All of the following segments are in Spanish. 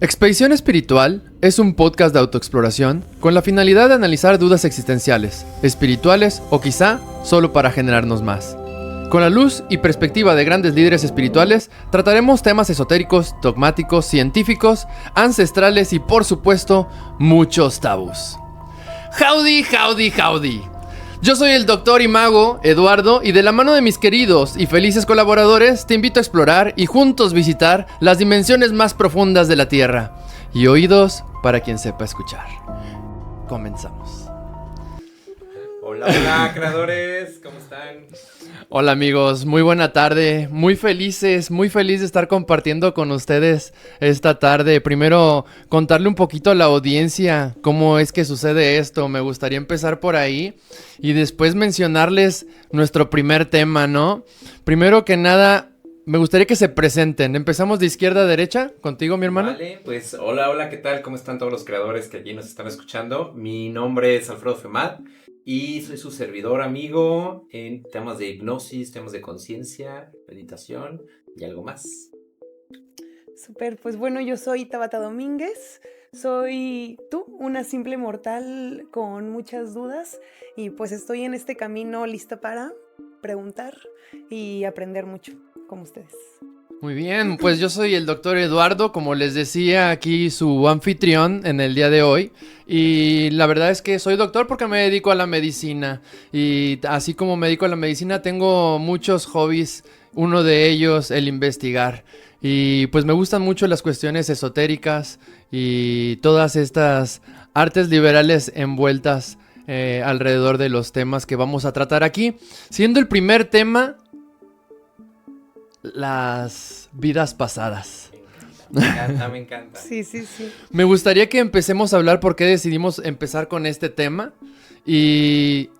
Expedición Espiritual es un podcast de autoexploración con la finalidad de analizar dudas existenciales, espirituales o quizá solo para generarnos más. Con la luz y perspectiva de grandes líderes espirituales, trataremos temas esotéricos, dogmáticos, científicos, ancestrales y por supuesto, muchos tabús. Howdy, howdy, howdy. Yo soy el doctor y mago Eduardo y de la mano de mis queridos y felices colaboradores te invito a explorar y juntos visitar las dimensiones más profundas de la Tierra y oídos para quien sepa escuchar. Comenzamos. Hola, hola creadores, ¿cómo están? Hola amigos, muy buena tarde, muy feliz de estar compartiendo con ustedes esta tarde. Primero, contarle un poquito a la audiencia cómo es que sucede esto. Me gustaría empezar por ahí y después mencionarles nuestro primer tema, ¿no? Primero que nada, me gustaría que se presenten. Empezamos de izquierda a derecha, contigo, mi hermano. Vale, pues hola, ¿qué tal? ¿Cómo están todos los creadores que allí nos están escuchando? Mi nombre es Alfredo Femat y soy su servidor amigo en temas de hipnosis, temas de conciencia, meditación y algo más. Súper, pues bueno, yo soy Tabata Domínguez, soy tú, una simple mortal con muchas dudas y pues estoy en este camino lista para preguntar y aprender mucho, como ustedes. Muy bien, pues yo soy el doctor Eduardo, como les decía aquí su anfitrión en el día de hoy. Y la verdad es que soy doctor porque me dedico a la medicina. Y así como me dedico a la medicina, tengo muchos hobbies. Uno de ellos, el investigar. Y pues me gustan mucho las cuestiones esotéricas y todas estas artes liberales envueltas alrededor de los temas que vamos a tratar aquí. Siendo el primer tema, las vidas pasadas. Me encanta. Sí. Me gustaría que empecemos a hablar por qué decidimos empezar con este tema. Y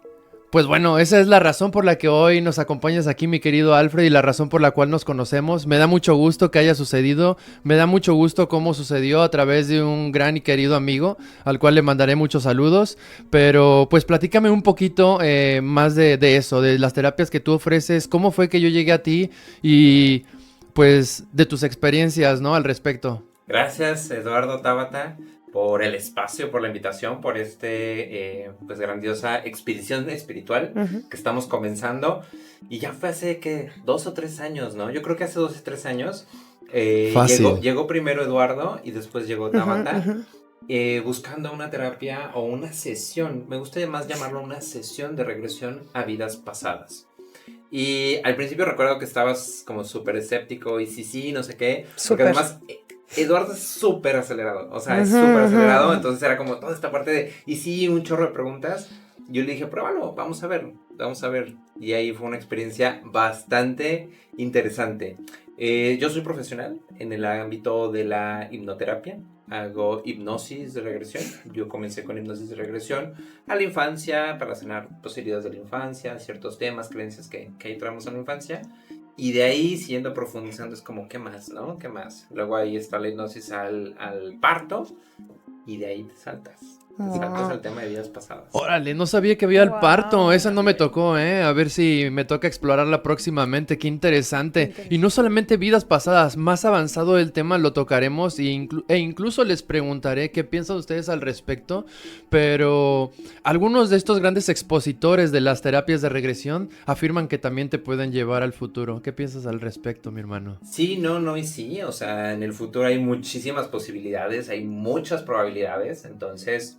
pues bueno, esa es la razón por la que hoy nos acompañas aquí, mi querido Alfred, y la razón por la cual nos conocemos. Me da mucho gusto que haya sucedido. Me da mucho gusto cómo sucedió a través de un gran y querido amigo, al cual le mandaré muchos saludos. Pero pues platícame un poquito más de eso, de las terapias que tú ofreces. ¿Cómo fue que yo llegué a ti? Y pues de tus experiencias, ¿no? Al respecto. Gracias, Eduardo Tabata, por el espacio, por la invitación, por pues grandiosa expedición espiritual que estamos comenzando. Y ya fue hace, ¿qué? 2 o 3 años, ¿no? Yo creo que hace 2 o 3 años. Fácil. Llegó primero Eduardo y después llegó Tabata. Buscando una terapia o una sesión, me gusta más llamarlo una sesión de regresión a vidas pasadas. Y al principio recuerdo que estabas como súper escéptico y sí, no sé qué. Porque además Eduardo es súper acelerado, o sea, es súper acelerado, entonces era como toda esta parte de, y sí, un chorro de preguntas. Yo le dije, pruébalo, vamos a ver. Y ahí fue una experiencia bastante interesante. Yo soy profesional en el ámbito de la hipnoterapia. Hago hipnosis de regresión. Yo comencé con hipnosis de regresión a la infancia para sanar heridas de la infancia, ciertos temas, creencias que ahí traemos en la infancia. Y de ahí, siguiendo profundizando, es como, ¿qué más, no? ¿Qué más? Luego ahí está la hipnosis al parto y de ahí te saltas. Saltas al tema de vidas pasadas. Órale, no sabía que había el parto. Esa no me tocó, ¿eh? A ver si me toca explorarla próximamente. Qué interesante. Y no solamente vidas pasadas, más avanzado el tema lo tocaremos e incluso les preguntaré qué piensan ustedes al respecto. Pero algunos de estos grandes expositores de las terapias de regresión afirman que también te pueden llevar al futuro. ¿Qué piensas al respecto, mi hermano? Sí, no y sí. O sea, en el futuro hay muchísimas posibilidades, hay muchas probabilidades. Entonces,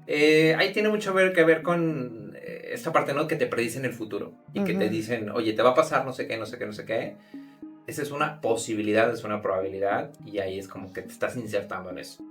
ahí tiene mucho que ver con esta parte, ¿no? Que te predicen el futuro y que te dicen, oye, te va a pasar no sé qué. Esa es una posibilidad, es una probabilidad y ahí es como que te estás insertando en eso.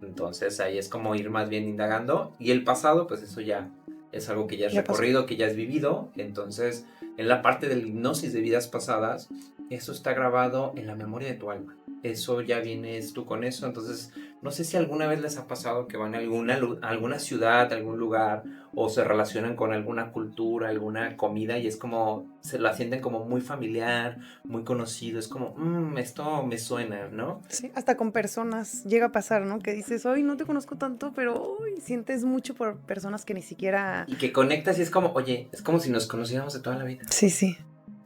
Entonces ahí es como ir más bien indagando y el pasado, pues eso ya es algo que ya has recorrido, que ya has vivido. Entonces, en la parte de la hipnosis de vidas pasadas, eso está grabado en la memoria de tu alma. Eso ya vienes tú con eso. Entonces, no sé si alguna vez les ha pasado que van a alguna ciudad, algún lugar, o se relacionan con alguna cultura, alguna comida, y es como, se la sienten como muy familiar, muy conocido. Es como, esto me suena, ¿no? Sí, hasta con personas llega a pasar, ¿no? Que dices, hoy no te conozco tanto, pero sientes mucho por personas que ni siquiera... Y que conectas y es como, oye, es como si nos conociéramos de toda la vida. Sí.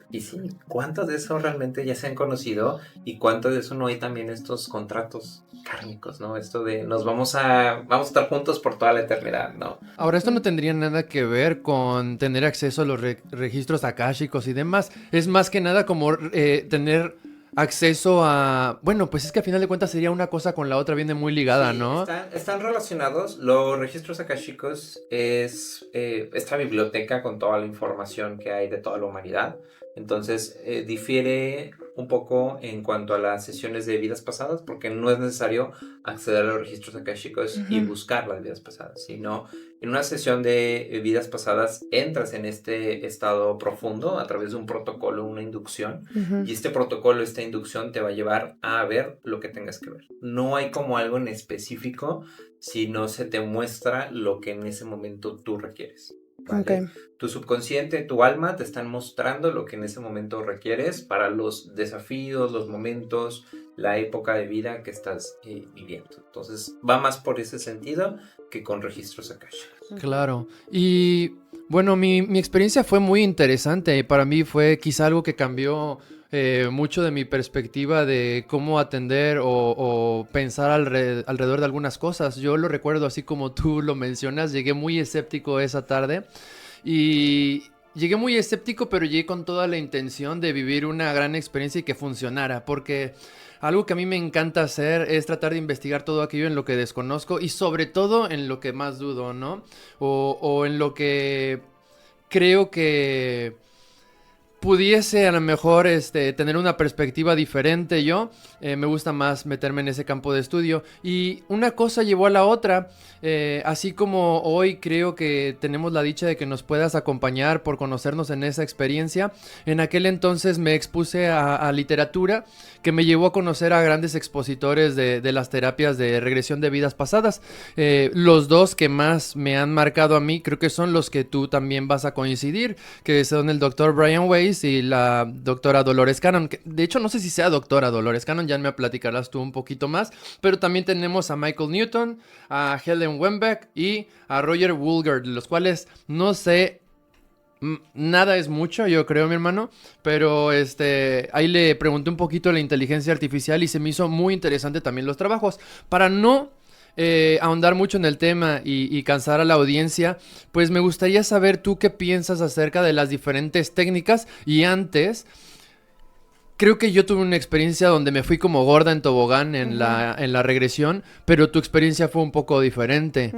Y sí, ¿cuántos de eso realmente ya se han conocido? ¿Y cuánto de eso no hay también estos contratos kármicos, ¿no? Esto de vamos a estar juntos por toda la eternidad, ¿no? Ahora, esto no tendría nada que ver con tener acceso a los registros akáshicos y demás. Es más que nada como tener acceso a... Bueno, pues es que a final de cuentas sería una cosa con la otra, viene muy ligada, Sí, ¿no? están relacionados. Los registros akáshicos es esta biblioteca con toda la información que hay de toda la humanidad. Entonces, difiere un poco en cuanto a las sesiones de vidas pasadas, porque no es necesario acceder a los registros akáshicos y buscar las vidas pasadas, sino en una sesión de vidas pasadas entras en este estado profundo a través de un protocolo, una inducción, y este protocolo, esta inducción te va a llevar a ver lo que tengas que ver. No hay como algo en específico, sino se te muestra lo que en ese momento tú requieres. ¿Vale? Okay. Tu subconsciente, tu alma te están mostrando lo que en ese momento requieres para los desafíos, los momentos, la época de vida que estás viviendo. Entonces va más por ese sentido que con registros akáshicos. Claro. Y bueno, mi experiencia fue muy interesante. Para mí fue quizá algo que cambió mucho de mi perspectiva de cómo atender o pensar alrededor de algunas cosas. Yo lo recuerdo así como tú lo mencionas, llegué muy escéptico esa tarde y llegué muy escéptico, pero llegué con toda la intención de vivir una gran experiencia y que funcionara, porque algo que a mí me encanta hacer es tratar de investigar todo aquello en lo que desconozco y sobre todo en lo que más dudo, ¿no? O en lo que creo que pudiese a lo mejor tener una perspectiva diferente yo. Me gusta más meterme en ese campo de estudio. Y una cosa llevó a la otra. Así como hoy creo que tenemos la dicha de que nos puedas acompañar por conocernos en esa experiencia. En aquel entonces me expuse a literatura que me llevó a conocer a grandes expositores de las terapias de regresión de vidas pasadas. Los dos que más me han marcado a mí creo que son los que tú también vas a coincidir, que son el doctor Brian Weiss y la doctora Dolores Cannon. De hecho, no sé si sea doctora Dolores Cannon, ya me platicarás tú un poquito más, pero también tenemos a Michael Newton, a Helen Wembeck y a Roger Woolgard, los cuales no sé... Nada es mucho, yo creo, mi hermano, pero ahí le pregunté un poquito a la inteligencia artificial y se me hizo muy interesante también los trabajos. Para no ahondar mucho en el tema y cansar a la audiencia, pues me gustaría saber tú qué piensas acerca de las diferentes técnicas. Y antes, creo que yo tuve una experiencia donde me fui como gorda en tobogán en la regresión, pero tu experiencia fue un poco diferente.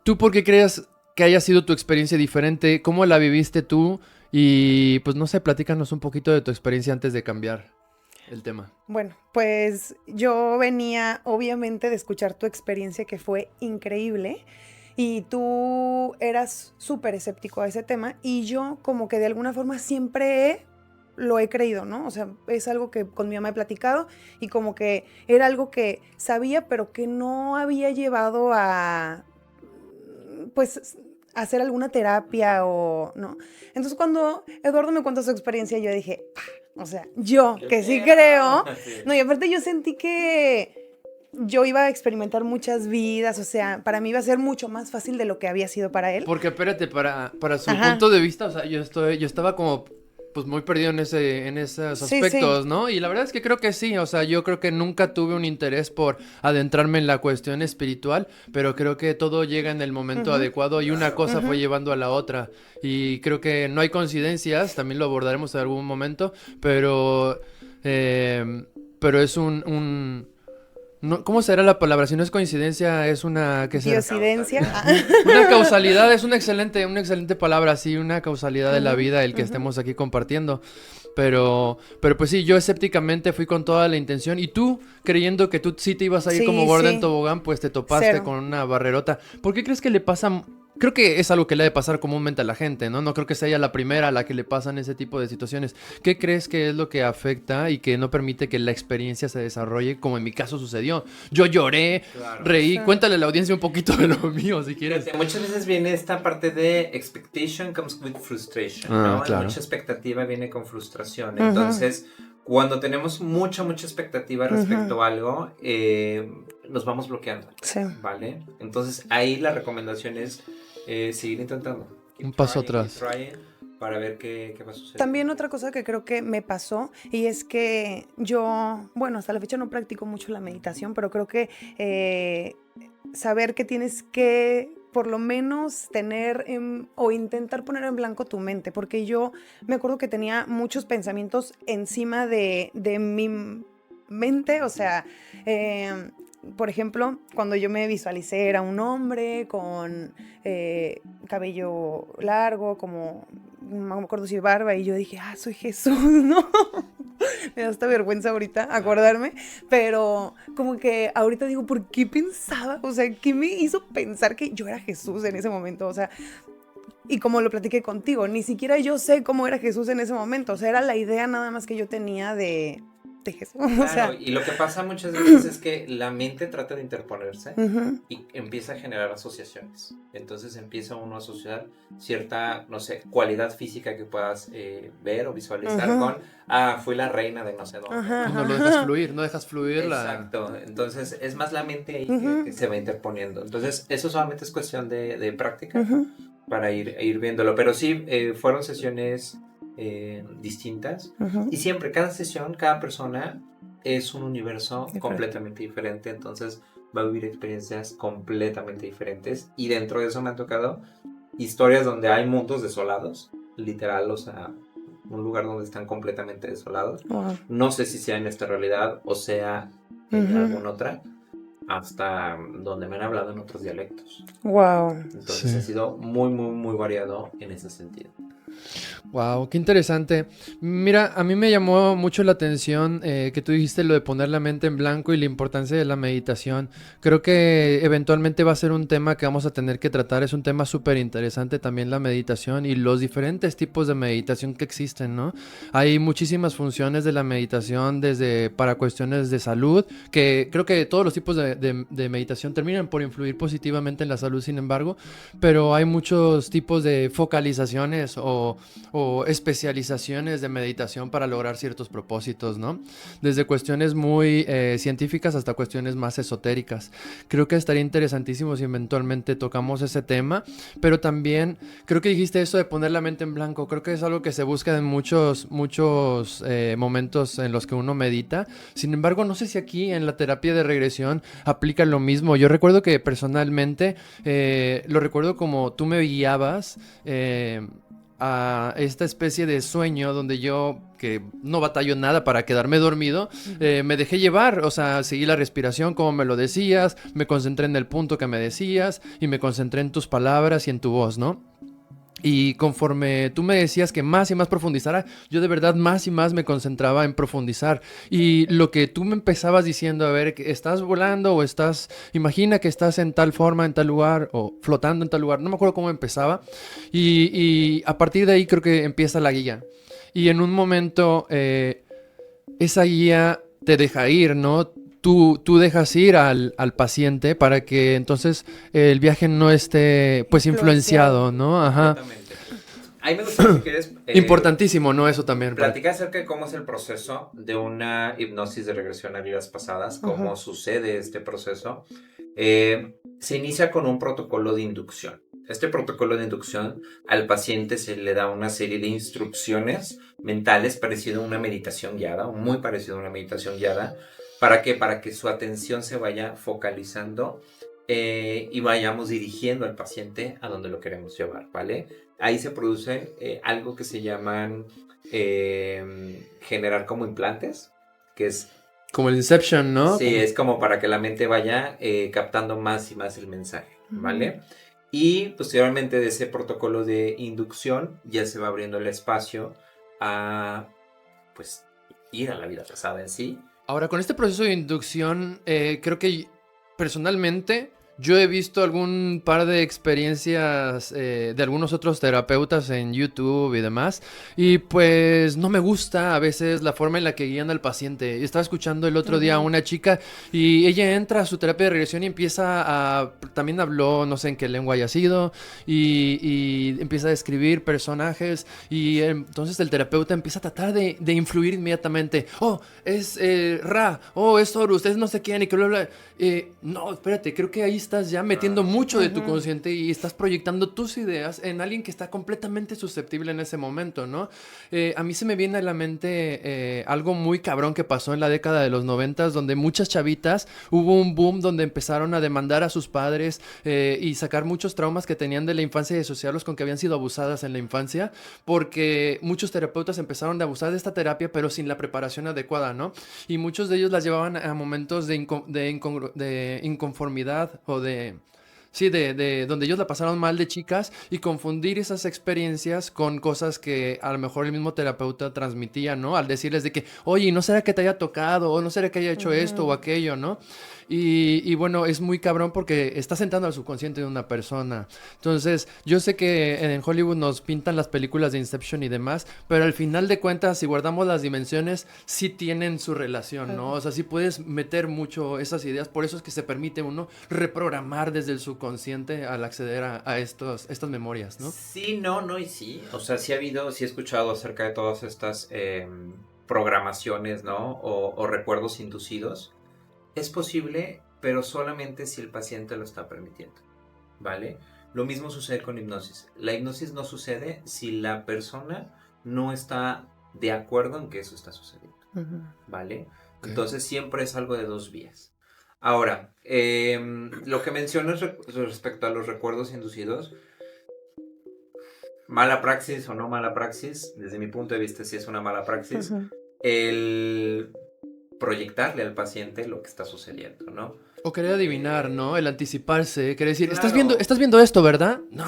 ¿Tú por qué crees que haya sido tu experiencia diferente? ¿Cómo la viviste tú? Y pues no sé, platícanos un poquito de tu experiencia antes de cambiar el tema. Bueno, pues yo venía obviamente de escuchar tu experiencia, que fue increíble, y tú eras súper escéptico a ese tema, y yo como que de alguna forma siempre lo he creído, ¿no? O sea, es algo que con mi mamá he platicado y como que era algo que sabía, pero que no había llevado a, pues, hacer alguna terapia o no. Entonces cuando Eduardo me contó su experiencia, yo dije, o sea, yo que sí creo. No, y aparte yo sentí que yo iba a experimentar muchas vidas, o sea, para mí iba a ser mucho más fácil de lo que había sido para él. Porque espérate, para su punto de vista, o sea, yo estaba como pues muy perdido en esos aspectos, sí. ¿No? Y la verdad es que creo que sí, o sea, yo creo que nunca tuve un interés por adentrarme en la cuestión espiritual, pero creo que todo llega en el momento adecuado y una cosa fue llevando a la otra. Y creo que no hay coincidencias, también lo abordaremos en algún momento, pero es no, ¿cómo será la palabra? Si no es coincidencia, es una... ¿qué será? Diosidencia. Una causalidad, es una excelente palabra, sí, una causalidad de la vida el que estemos aquí compartiendo. Pero pues sí, yo escépticamente fui con toda la intención y tú, creyendo que tú sí te ibas a ir como gorda en tobogán, pues te topaste con una barrerota. ¿Por qué crees que le pasa...? Creo que es algo que le debe pasar comúnmente a la gente, ¿no? No creo que sea ella la primera a la que le pasan ese tipo de situaciones. ¿Qué crees que es lo que afecta y que no permite que la experiencia se desarrolle como en mi caso sucedió? Yo lloré, reí. Sí. Cuéntale a la audiencia un poquito de lo mío, si quieres. Muchas veces viene esta parte de expectation comes with frustration, ¿no? Claro. Mucha expectativa viene con frustración. Entonces, cuando tenemos mucha expectativa respecto a algo, nos vamos bloqueando, ¿vale? Entonces, ahí la recomendación es seguir intentando. Un paso atrás. para ver qué va a suceder. También otra cosa que creo que me pasó, y es que yo, bueno, hasta la fecha no practico mucho la meditación, pero creo que saber que tienes que por lo menos tener o intentar poner en blanco tu mente, porque yo me acuerdo que tenía muchos pensamientos encima de mi mente, o sea, por ejemplo, cuando yo me visualicé era un hombre con cabello largo, como, no me acuerdo si barba, y yo dije, soy Jesús, ¿no? Me da hasta vergüenza ahorita acordarme, pero como que ahorita digo, ¿por qué pensaba? O sea, ¿qué me hizo pensar que yo era Jesús en ese momento? O sea, y como lo platiqué contigo, ni siquiera yo sé cómo era Jesús en ese momento, o sea, era la idea nada más que yo tenía de Jesús. Claro, o sea, y lo que pasa muchas veces es que la mente trata de interponerse y empieza a generar asociaciones. Entonces empieza uno a asociar cierta, no sé, cualidad física que puedas ver o visualizar con, fui la reina de no sé dónde. No lo dejas fluir, no dejas fluir Exacto, entonces es más la mente ahí que se va interponiendo. Entonces eso solamente es cuestión de práctica para ir viéndolo. Pero sí, fueron sesiones distintas y siempre, cada sesión, cada persona es un universo completamente diferente, entonces va a vivir experiencias completamente diferentes, y dentro de eso me han tocado historias donde hay mundos desolados, literal, o sea, un lugar donde están completamente desolados. No sé si sea en esta realidad o sea en alguna otra, hasta donde me han hablado en otros dialectos. Entonces ha sido muy, muy, muy variado en ese sentido. Wow, qué interesante. Mira, a mí me llamó mucho la atención que tú dijiste lo de poner la mente en blanco y la importancia de la meditación. Creo que eventualmente va a ser un tema que vamos a tener que tratar. Es un tema súper interesante también, la meditación y los diferentes tipos de meditación que existen, ¿no? Hay muchísimas funciones de la meditación desde para cuestiones de salud, que creo que todos los tipos de meditación terminan por influir positivamente en la salud, sin embargo, pero hay muchos tipos de focalizaciones o especializaciones de meditación para lograr ciertos propósitos, ¿no? Desde cuestiones muy científicas hasta cuestiones más esotéricas. Creo que estaría interesantísimo si eventualmente tocamos ese tema, pero también creo que dijiste eso de poner la mente en blanco. Creo que es algo que se busca en muchos momentos en los que uno medita. Sin embargo, no sé si aquí en la terapia de regresión aplica lo mismo. Yo recuerdo que personalmente lo recuerdo como tú me guiabas a esta especie de sueño donde yo, que no batallo nada para quedarme dormido, me dejé llevar, o sea, seguí la respiración como me lo decías, me concentré en el punto que me decías y me concentré en tus palabras y en tu voz, ¿no? Y conforme tú me decías que más y más profundizara, yo de verdad más y más me concentraba en profundizar. Y lo que tú me empezabas diciendo, a ver, que estás volando o estás, imagina que estás en tal forma, en tal lugar, o flotando en tal lugar, no me acuerdo cómo empezaba. Y a partir de ahí creo que empieza la guía. Y en un momento esa guía te deja ir, ¿no? Tú dejas ir al paciente para que entonces el viaje no esté pues influenciado, ¿no? Ajá. Exactamente. Ahí me gustaría, si quieres... importantísimo, ¿no? Eso también. Platicar acerca de cómo es el proceso de una hipnosis de regresión a vidas pasadas, cómo sucede este proceso. Se inicia con un protocolo de inducción. Este protocolo de inducción, al paciente se le da una serie de instrucciones mentales parecido a una meditación guiada, muy parecido a una meditación guiada. ¿Para qué? Para que su atención se vaya focalizando y vayamos dirigiendo al paciente a donde lo queremos llevar, ¿vale? Ahí se produce algo que se llaman generar como implantes, que es... Como el Inception, ¿no? Sí, es como para que la mente vaya captando más y más el mensaje, ¿vale? Y posteriormente de ese protocolo de inducción ya se va abriendo el espacio a, pues, ir a la vida pasada en sí. Ahora, con este proceso de inducción, creo que personalmente yo he visto algún par de experiencias de algunos otros terapeutas en YouTube y demás, y pues no me gusta a veces la forma en la que guían al paciente. Estaba escuchando el otro día a una chica y ella entra a su terapia de regresión y también habló, no sé en qué lengua haya sido, y empieza a describir personajes, y entonces el terapeuta empieza a tratar de influir inmediatamente. Oh, es Ra, oh, es Horus, es no sé quién, y que bla, bla. No, espérate, creo que ahí estás ya metiendo mucho de tu Ujú. consciente y estás proyectando tus ideas en alguien que está completamente susceptible en ese momento, ¿no? A mí se me viene a la mente algo muy cabrón que pasó en la década de los 90, donde muchas chavitas, hubo un boom donde empezaron a demandar a sus padres y sacar muchos traumas que tenían de la infancia y asociarlos con que habían sido abusadas en la infancia, porque muchos terapeutas empezaron a abusar de esta terapia, pero sin la preparación adecuada, ¿no? Y muchos de ellos las llevaban a momentos de inconformidad o de... Sí, de donde ellos la pasaron mal de chicas y confundir esas experiencias con cosas que a lo mejor el mismo terapeuta transmitía, ¿no? Al decirles de que, oye, ¿no será que te haya tocado? ¿O no será que haya hecho esto o Ujú. aquello, ¿no? Y bueno, es muy cabrón porque está sentando al subconsciente de una persona. Entonces, yo sé que en Hollywood nos pintan las películas de Inception y demás, pero al final de cuentas, si guardamos las dimensiones, sí tienen su relación, ¿no? Claro. O sea, sí puedes meter mucho esas ideas, por eso es que se permite uno reprogramar desde el subconsciente al acceder a estas memorias, ¿no? Sí, no, no y sí. O sea, sí he escuchado acerca de todas estas programaciones, ¿no? O recuerdos inducidos. Es posible, pero solamente si el paciente lo está permitiendo, ¿vale? Lo mismo sucede con hipnosis. La hipnosis no sucede si la persona no está de acuerdo en que eso está sucediendo, Ujú. ¿vale? Ok. Entonces siempre es algo de dos vías. Ahora, lo que mencionas respecto a los recuerdos inducidos, mala praxis o no mala praxis, desde mi punto de vista sí es una mala praxis, Ujú. el proyectarle al paciente lo que está sucediendo, ¿no? O querer adivinar, ¿no? El anticiparse, querer decir, Claro, estás viendo esto, ¿verdad? No,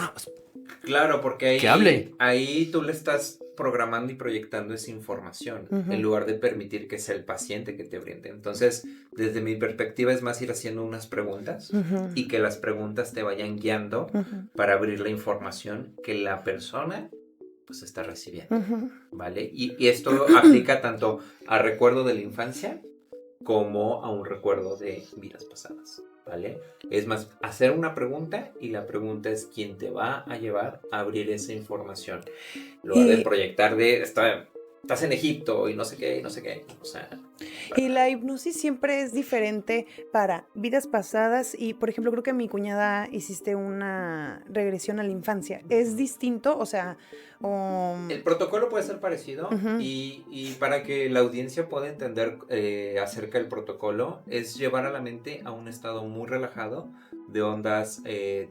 claro, porque que hable. ahí tú le estás programando y proyectando esa información Ujú. en lugar de permitir que sea el paciente que te brinde. Entonces, desde mi perspectiva es más ir haciendo unas preguntas Ujú. y que las preguntas te vayan guiando Ujú. para abrir la información que la persona pues está recibiendo, Ujú. ¿vale? Y esto aplica tanto a recuerdo de la infancia como a un recuerdo de vidas pasadas, ¿vale? Es más, hacer una pregunta y la pregunta es quién te va a llevar a abrir esa información. En lugar de Y, proyectar de, estás en Egipto y no sé qué, y no sé qué. O sea, y la hipnosis siempre es diferente para vidas pasadas y, por ejemplo, creo que mi cuñada hiciste una regresión a la infancia. ¿Es distinto? O sea, el protocolo puede ser parecido Ujú. y para que la audiencia pueda entender acerca del protocolo es llevar a la mente a un estado muy relajado de ondas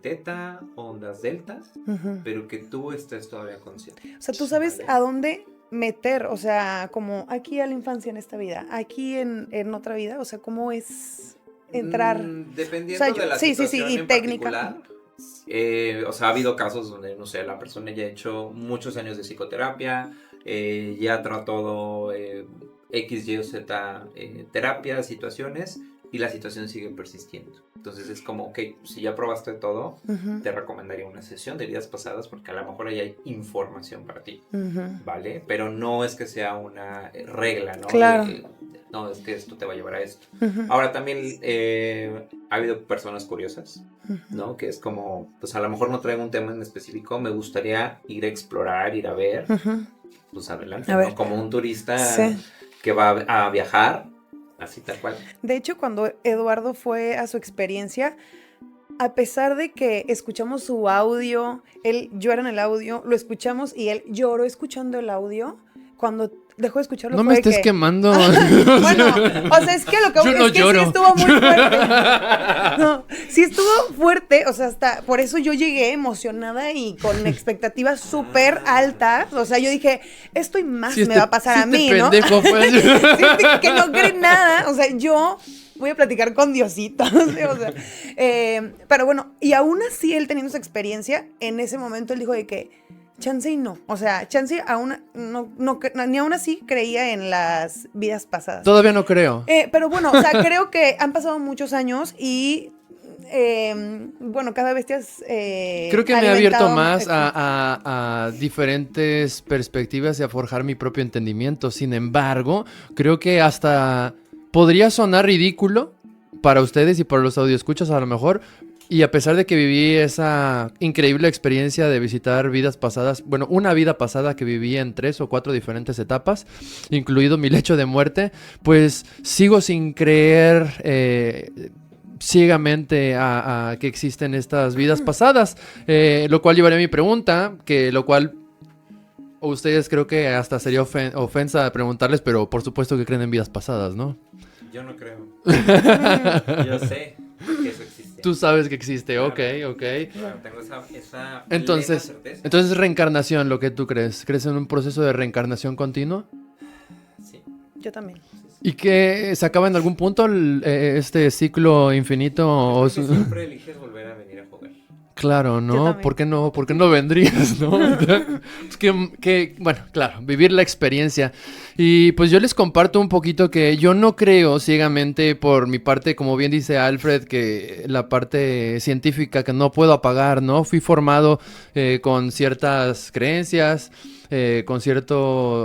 teta, ondas delta, Ujú. pero que tú estés todavía consciente. O sea, tú sabes ¿Vale? a dónde meter, o sea, como aquí a la infancia en esta vida, aquí en otra vida, o sea, cómo es entrar. O sea, Dependiendo yo, de la sí, sí, situación y en técnica. particular, o sea, ha habido casos donde, no sé, la persona ya ha hecho muchos años de psicoterapia, ya ha tratado X, Y o Z terapias, situaciones, y la situación sigue persistiendo. Entonces es como, ok, si ya probaste todo, Ujú. te recomendaría una sesión de vidas pasadas porque a lo mejor ahí hay información para ti, Ujú. ¿vale? Pero no es que sea una regla, ¿no? Claro. No, es que esto te va a llevar a esto. Ujú. Ahora también ha habido personas curiosas, Ujú. ¿no? Que es como, pues a lo mejor no traigo un tema en específico, me gustaría ir a explorar, ir a ver, Ujú. pues adelante, A ¿no? ver, Como un turista sí. que va a viajar, así tal cual. De hecho, cuando Eduardo fue a su experiencia, a pesar de que escuchamos su audio, él llora en el audio, lo escuchamos y él lloró escuchando el audio, cuando dejó de escucharlo No me fue de estés que... quemando. Bueno, o sea, es que lo que Yo no es que lloro. sí estuvo muy fuerte. No, sí estuvo fuerte, o sea, hasta por eso yo llegué emocionada y con expectativas súper altas. O sea, yo dije, esto y más Sí, me va a pasar sí, a mí, ¿no? pendejo, pues. Sí, que no cree nada. O sea, yo voy a platicar con Diosito. ¿Sí? O sea, pero bueno, y aún así él teniendo esa experiencia, en ese momento él dijo de que chance y no. O sea, chance aún ni aún así creía en las vidas pasadas. Todavía no creo. Pero bueno, o sea, creo que han pasado muchos años y bueno, cada vez te has Creo que me ha abierto alimentado más a diferentes perspectivas y a forjar mi propio entendimiento. Sin embargo, creo que hasta podría sonar ridículo para ustedes y para los audioescuchas a lo mejor. Y a pesar de que viví esa increíble experiencia de visitar vidas pasadas, bueno, una vida pasada que viví en 3 o 4 diferentes etapas, incluido mi lecho de muerte, pues sigo sin creer ciegamente a que existen estas vidas pasadas, lo cual llevaría a mi pregunta, lo cual ustedes creo que hasta sería ofensa preguntarles, pero por supuesto que creen en vidas pasadas, ¿no? Yo no creo. Yo sé que eso existe. Tú sabes que existe, Claro. ok. Claro, tengo esa Entonces, plena certeza. entonces reencarnación, lo que tú crees. ¿Crees en un proceso de reencarnación continua? Sí. Yo también. ¿Y que se acaba en algún punto este ciclo infinito? Porque siempre eliges volver a venir a jugar. Claro, Yo ¿no? también. ¿Por qué no vendrías, no? Es bueno, claro, vivir la experiencia. Y pues yo les comparto un poquito que yo no creo ciegamente por mi parte, como bien dice Alfred, que la parte científica que no puedo apagar, ¿no? Fui formado con ciertas creencias, con cierta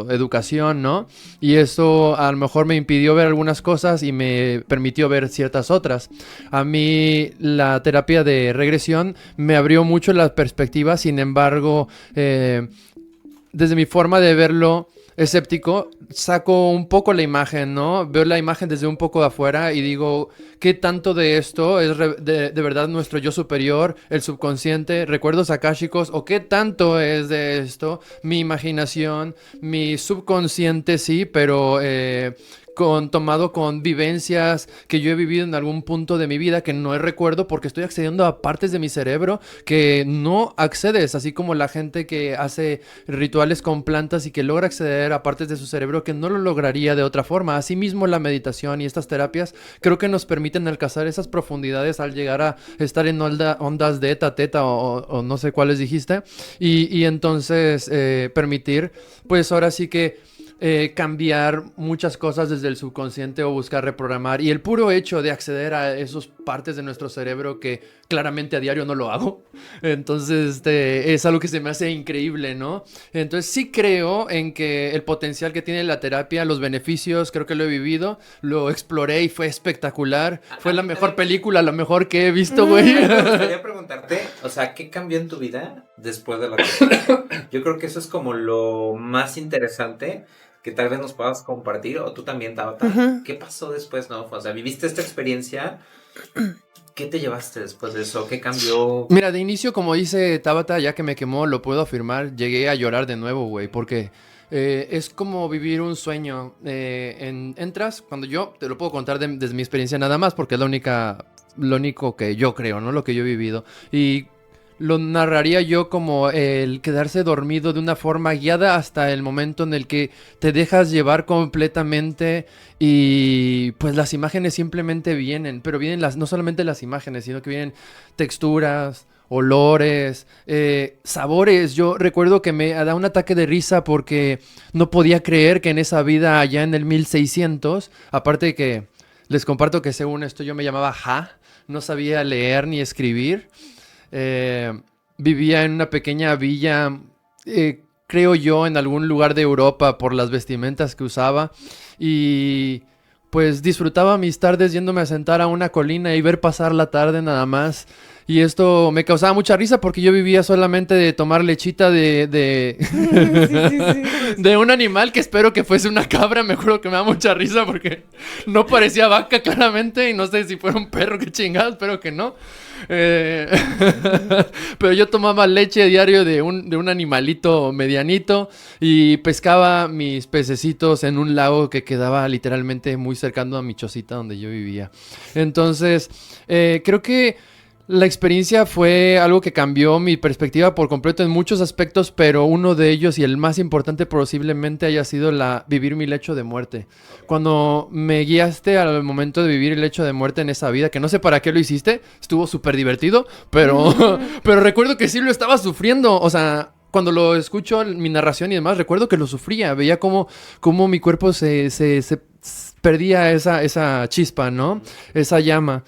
educación, ¿no? Y eso a lo mejor me impidió ver algunas cosas y me permitió ver ciertas otras. A mí la terapia de regresión me abrió mucho la perspectiva, sin embargo, desde mi forma de verlo escéptico, saco un poco la imagen, ¿no? Veo la imagen desde un poco de afuera y digo, ¿qué tanto de esto es de verdad nuestro yo superior, el subconsciente, recuerdos akáshicos? ¿O qué tanto es de esto mi imaginación, mi subconsciente, sí, pero tomado con vivencias que yo he vivido en algún punto de mi vida que no recuerdo porque estoy accediendo a partes de mi cerebro que no accedes, así como la gente que hace rituales con plantas y que logra acceder a partes de su cerebro que no lo lograría de otra forma. Asimismo, la meditación y estas terapias creo que nos permiten alcanzar esas profundidades al llegar a estar en ondas de eta, teta o no sé cuáles dijiste y entonces permitir, pues ahora sí que cambiar muchas cosas desde el subconsciente o buscar reprogramar. Y el puro hecho de acceder a esas partes de nuestro cerebro que claramente a diario no lo hago. Entonces es algo que se me hace increíble, ¿no? Entonces sí creo en que el potencial que tiene la terapia, los beneficios, creo que lo he vivido, lo exploré y fue espectacular. Fue la mejor película, la mejor que he visto, güey. Me gustaría preguntarte, o sea, ¿qué cambió en tu vida después de la terapia? Yo creo que eso es como lo más interesante que tal vez nos puedas compartir, o tú también, Tabata. Ujú. ¿Qué pasó después, no? O sea, viviste esta experiencia, ¿qué te llevaste después de eso? ¿Qué cambió? Mira, de inicio, como dice Tabata, ya que me quemó, lo puedo afirmar, llegué a llorar de nuevo, güey, porque es como vivir un sueño. Entras, cuando yo, te lo puedo contar desde mi experiencia nada más, porque es lo único que yo creo, ¿no? Lo que yo he vivido. Y lo narraría yo como el quedarse dormido de una forma guiada hasta el momento en el que te dejas llevar completamente y pues las imágenes simplemente vienen, pero vienen no solamente las imágenes, sino que vienen texturas, olores, sabores. Yo recuerdo que me da un ataque de risa porque no podía creer que en esa vida allá en el 1600, aparte de que les comparto que según esto yo me llamaba Ja, no sabía leer ni escribir. Vivía en una pequeña villa, creo yo, en algún lugar de Europa por las vestimentas que usaba y pues disfrutaba mis tardes yéndome a sentar a una colina y ver pasar la tarde nada más. Y esto me causaba mucha risa porque yo vivía solamente de tomar lechita de Sí. de un animal que espero que fuese una cabra. Me acuerdo que me da mucha risa porque no parecía vaca claramente y no sé si fuera un perro, qué chingados, espero que no. Pero yo tomaba leche diario de un animalito medianito y pescaba mis pececitos en un lago que quedaba literalmente muy cercano a mi chocita donde yo vivía. Entonces, creo que la experiencia fue algo que cambió mi perspectiva por completo en muchos aspectos, pero uno de ellos y el más importante posiblemente haya sido vivir mi lecho de muerte. Cuando me guiaste al momento de vivir el lecho de muerte en esa vida, que no sé para qué lo hiciste, estuvo súper divertido, pero recuerdo que sí lo estaba sufriendo, o sea... Cuando lo escucho, mi narración y demás, recuerdo que lo sufría. Veía cómo mi cuerpo se perdía esa chispa, ¿no? Esa llama.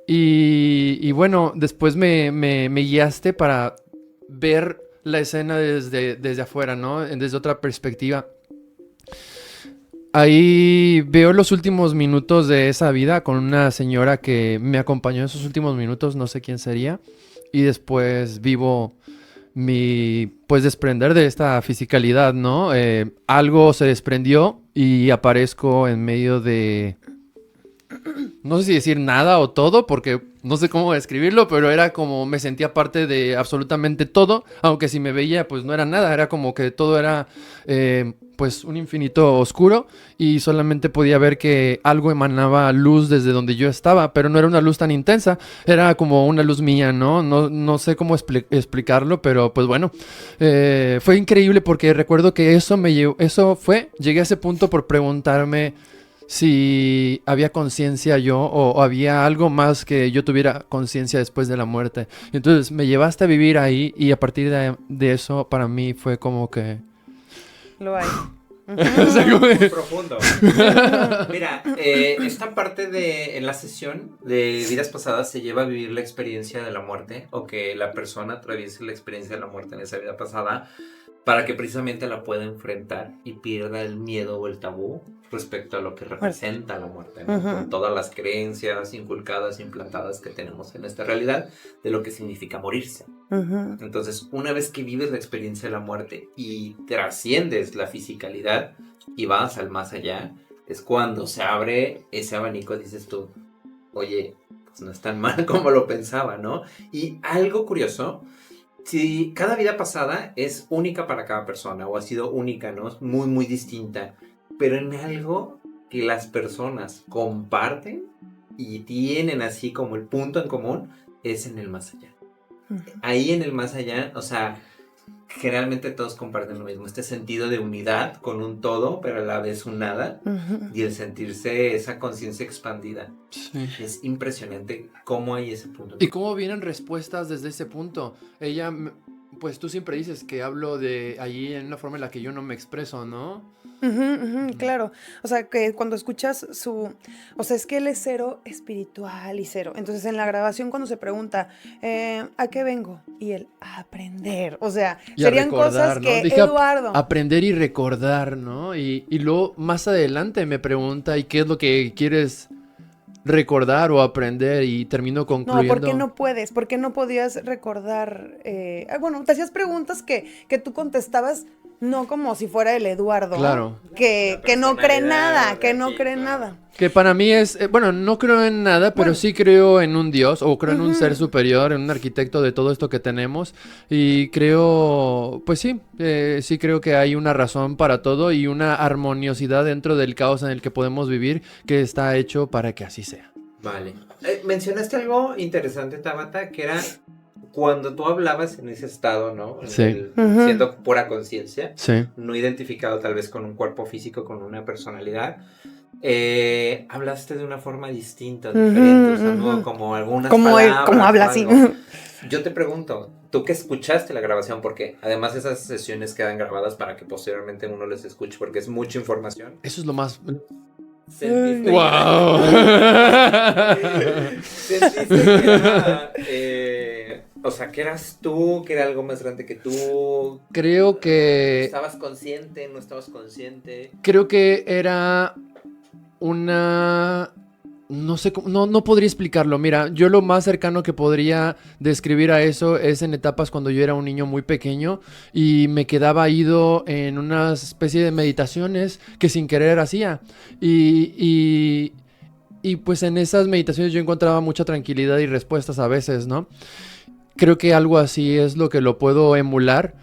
Y bueno, después me guiaste para ver la escena desde afuera, ¿no? Desde otra perspectiva. Ahí veo los últimos minutos de esa vida con una señora que me acompañó en esos últimos minutos, no sé quién sería. Y después vivo pues desprender de esta fisicalidad, ¿no? Algo se desprendió y aparezco en medio de no sé si decir nada o todo, porque no sé cómo describirlo, pero era como me sentía parte de absolutamente todo, aunque si me veía pues no era nada, era como que todo era pues un infinito oscuro y solamente podía ver que algo emanaba luz desde donde yo estaba, pero no era una luz tan intensa, era como una luz mía, ¿no? No sé cómo explicarlo, pero pues bueno, fue increíble porque recuerdo que eso llegué a ese punto por preguntarme si había conciencia yo o había algo más que yo tuviera conciencia después de la muerte. Entonces me llevaste a vivir ahí y a partir de eso para mí fue como que... Lo hay. O sea, como Muy que- profundo. Mira, esta parte en la sesión de vidas pasadas se lleva a vivir la experiencia de la muerte o que la persona atraviese la experiencia de la muerte en esa vida pasada para que precisamente la pueda enfrentar y pierda el miedo o el tabú respecto a lo que representa la muerte, ¿no? Con todas las creencias inculcadas, implantadas que tenemos en esta realidad de lo que significa morirse. Entonces, una vez que vives la experiencia de la muerte y trasciendes la fisicalidad y vas al más allá, es cuando se abre ese abanico, dices tú, oye, pues no es tan mal como lo pensaba, ¿no? Y algo curioso, si cada vida pasada es única para cada persona o ha sido única, ¿no? Es muy, muy distinta, pero en algo que las personas comparten y tienen así como el punto en común es en el más allá. Ahí en el más allá, o sea, generalmente todos comparten lo mismo, este sentido de unidad con un todo, pero a la vez un nada, y el sentirse esa conciencia expandida. Sí. Es impresionante cómo hay ese punto. ¿Y cómo vienen respuestas desde ese punto? Pues tú siempre dices que hablo de allí en una forma en la que yo no me expreso, ¿no? Claro, o sea, que cuando escuchas o sea, es que él es cero espiritual y cero. Entonces, en la grabación cuando se pregunta, ¿a qué vengo? Y él, a aprender. O sea, Y a serían recordar, cosas ¿no? que Dije Eduardo... aprender y recordar, ¿no? Y luego más adelante me pregunta, ¿y qué es lo que quieres recordar o aprender? Y termino No, concluyendo. ¿por qué no puedes? ¿Por qué no podías recordar? Bueno, te hacías preguntas que tú contestabas no como si fuera el Eduardo. Claro. Que no cree nada, que no cree nada. Que para mí es, bueno, no creo en nada, pero Bueno. sí creo en un Dios o creo en un ser superior, en un arquitecto de todo esto que tenemos y creo, pues sí, sí creo que hay una razón para todo y una armoniosidad dentro del caos en el que podemos vivir que está hecho para que así sea. Vale. Mencionaste algo interesante, Tabata, que era cuando tú hablabas en ese estado, ¿no? Sí. Siendo pura conciencia, Sí. no identificado tal vez con un cuerpo físico, con una personalidad. Hablaste de una forma distinta, diferente, usando como algunas palabras. Como habla o así. algo. Yo te pregunto, tú que escuchaste la grabación, porque además esas sesiones quedan grabadas para que posteriormente uno les escuche, porque es mucha información. Eso es lo más... ¿Sentiste ¡Wow! ¿Sentiste que era, o sea, que eras tú, que era algo más grande que tú? Creo que... ¿Estabas consciente, no estabas consciente? Creo que era una... No sé cómo, no podría explicarlo. Mira, yo lo más cercano que podría describir a eso es en etapas cuando yo era un niño muy pequeño y me quedaba ido en una especie de meditaciones que sin querer hacía. Y pues en esas meditaciones yo encontraba mucha tranquilidad y respuestas a veces, ¿no? Creo que algo así es lo que lo puedo emular.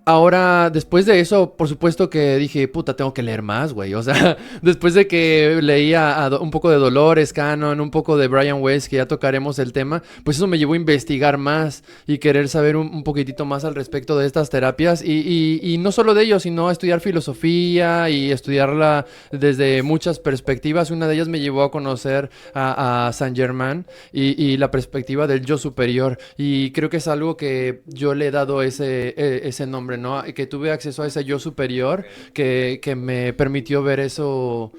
Ahora, después de eso, por supuesto que dije, puta, tengo que leer más, güey. O sea, después de que leía un poco de Dolores Cannon, un poco de Brian Weiss, que ya tocaremos el tema, pues eso me llevó a investigar más y querer saber un poquitito más al respecto de estas terapias. Y no solo de ello, sino a estudiar filosofía y estudiarla desde muchas perspectivas. Una de ellas me llevó a conocer a Saint Germain y la perspectiva del yo superior. Y creo que es algo que yo le he dado ese nombre, ¿no? Que tuve acceso a ese yo superior que me permitió ver eso,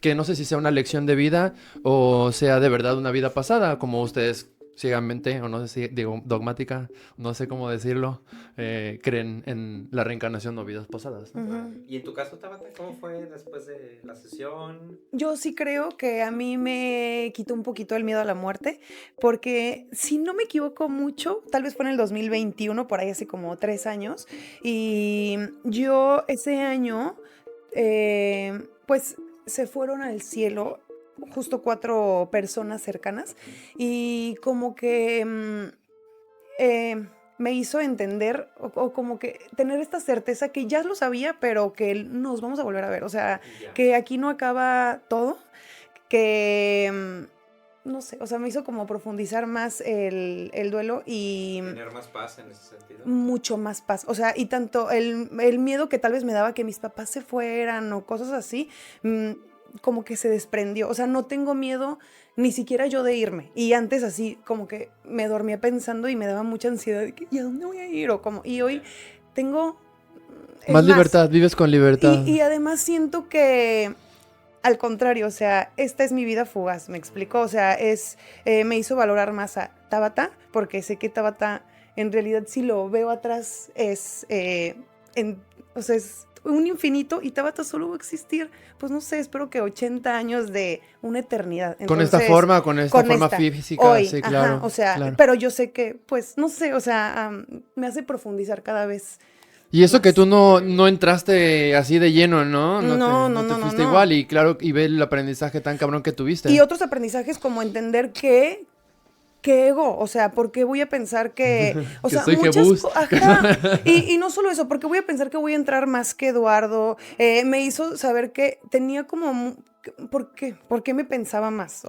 que no sé si sea una lección de vida o sea de verdad una vida pasada, como ustedes ciegamente, o no sé si digo dogmática, no sé cómo decirlo, creen en la reencarnación o vidas pasadas, ¿no? ¿Y en tu caso, Tabata, cómo fue después de la sesión? Yo sí creo que a mí me quitó un poquito el miedo a la muerte, porque si no me equivoco mucho, tal vez fue en el 2021, por ahí hace como 3 años, y yo ese año, pues se fueron al cielo justo 4 personas cercanas y como que me hizo entender o como que tener esta certeza que ya lo sabía, pero que nos vamos a volver a ver. O sea, que aquí no acaba todo, que no sé, o sea, me hizo como profundizar más el duelo y tener más paz en ese sentido. Mucho más paz. O sea, y tanto el miedo que tal vez me daba que mis papás se fueran o cosas así, como que se desprendió. O sea, no tengo miedo ni siquiera yo de irme. Y antes así como que me dormía pensando y me daba mucha ansiedad de que, ¿y a dónde voy a ir? O como, y hoy tengo más libertad, vives con libertad. Y además siento que al contrario, o sea, esta es mi vida fugaz, ¿me explico? O sea, me hizo valorar más a Tabata, porque sé que Tabata, en realidad, si lo veo atrás, o sea, es un infinito y Tabata solo va a existir, pues no sé, espero que 80 años de una eternidad. Entonces, con esta forma física, hoy, sí, claro. Ajá, o sea, claro. Pero yo sé que, pues, no sé, o sea, me hace profundizar cada vez. Y eso que tú no entraste así de lleno, ¿no? No te fuiste igual y claro, y ve el aprendizaje tan cabrón que tuviste. Y otros aprendizajes como entender que ego, o sea, porque voy a pensar que, o que sea, soy muchas Jebus. Ajá, y no solo eso, porque voy a pensar que voy a entrar más que Eduardo, me hizo saber que tenía como, ¿por qué? ¿Por qué me pensaba más?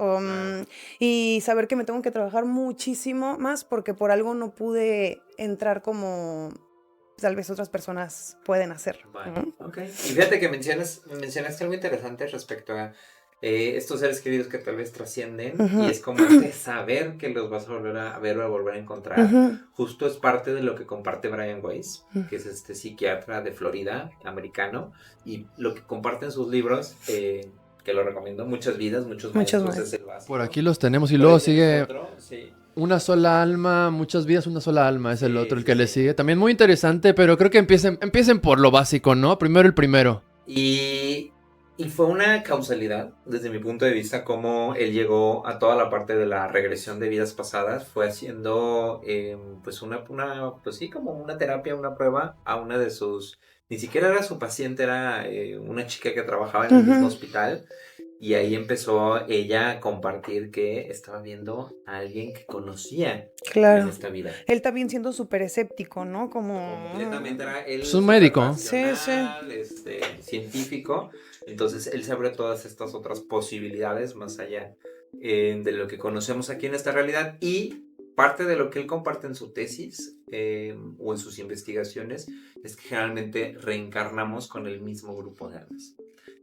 Y saber que me tengo que trabajar muchísimo más porque por algo no pude entrar como tal vez otras personas pueden hacer. Vale, ok. Y fíjate que mencionaste algo interesante respecto a estos seres queridos que tal vez trascienden y es como este saber que los vas a volver a ver o a volver a encontrar. Justo es parte de lo que comparte Brian Weiss, que es este psiquiatra de Florida, americano, y lo que comparte en sus libros, que lo recomiendo, Muchas vidas, muchos maestros, es el básico. Por aquí los tenemos y luego sigue... Otro, sí. Una sola alma, muchas vidas, una sola alma es el otro, el que le sigue. También muy interesante, pero creo que empiecen por lo básico, ¿no? Primero el primero. Y fue una causalidad, desde mi punto de vista, cómo él llegó a toda la parte de la regresión de vidas pasadas. Fue haciendo, pues, pues sí, como una terapia, una prueba a una de sus... Ni siquiera era su paciente, era una chica que trabajaba en el mismo hospital. Y ahí empezó ella a compartir que estaba viendo a alguien que conocía en esta vida. Él también siendo súper escéptico, ¿no? Como... Completamente era él. Es un médico. Sí. Científico. Entonces él se abre todas estas otras posibilidades más allá de lo que conocemos aquí en esta realidad. Y parte de lo que él comparte en su tesis o en sus investigaciones es que generalmente reencarnamos con el mismo grupo de almas.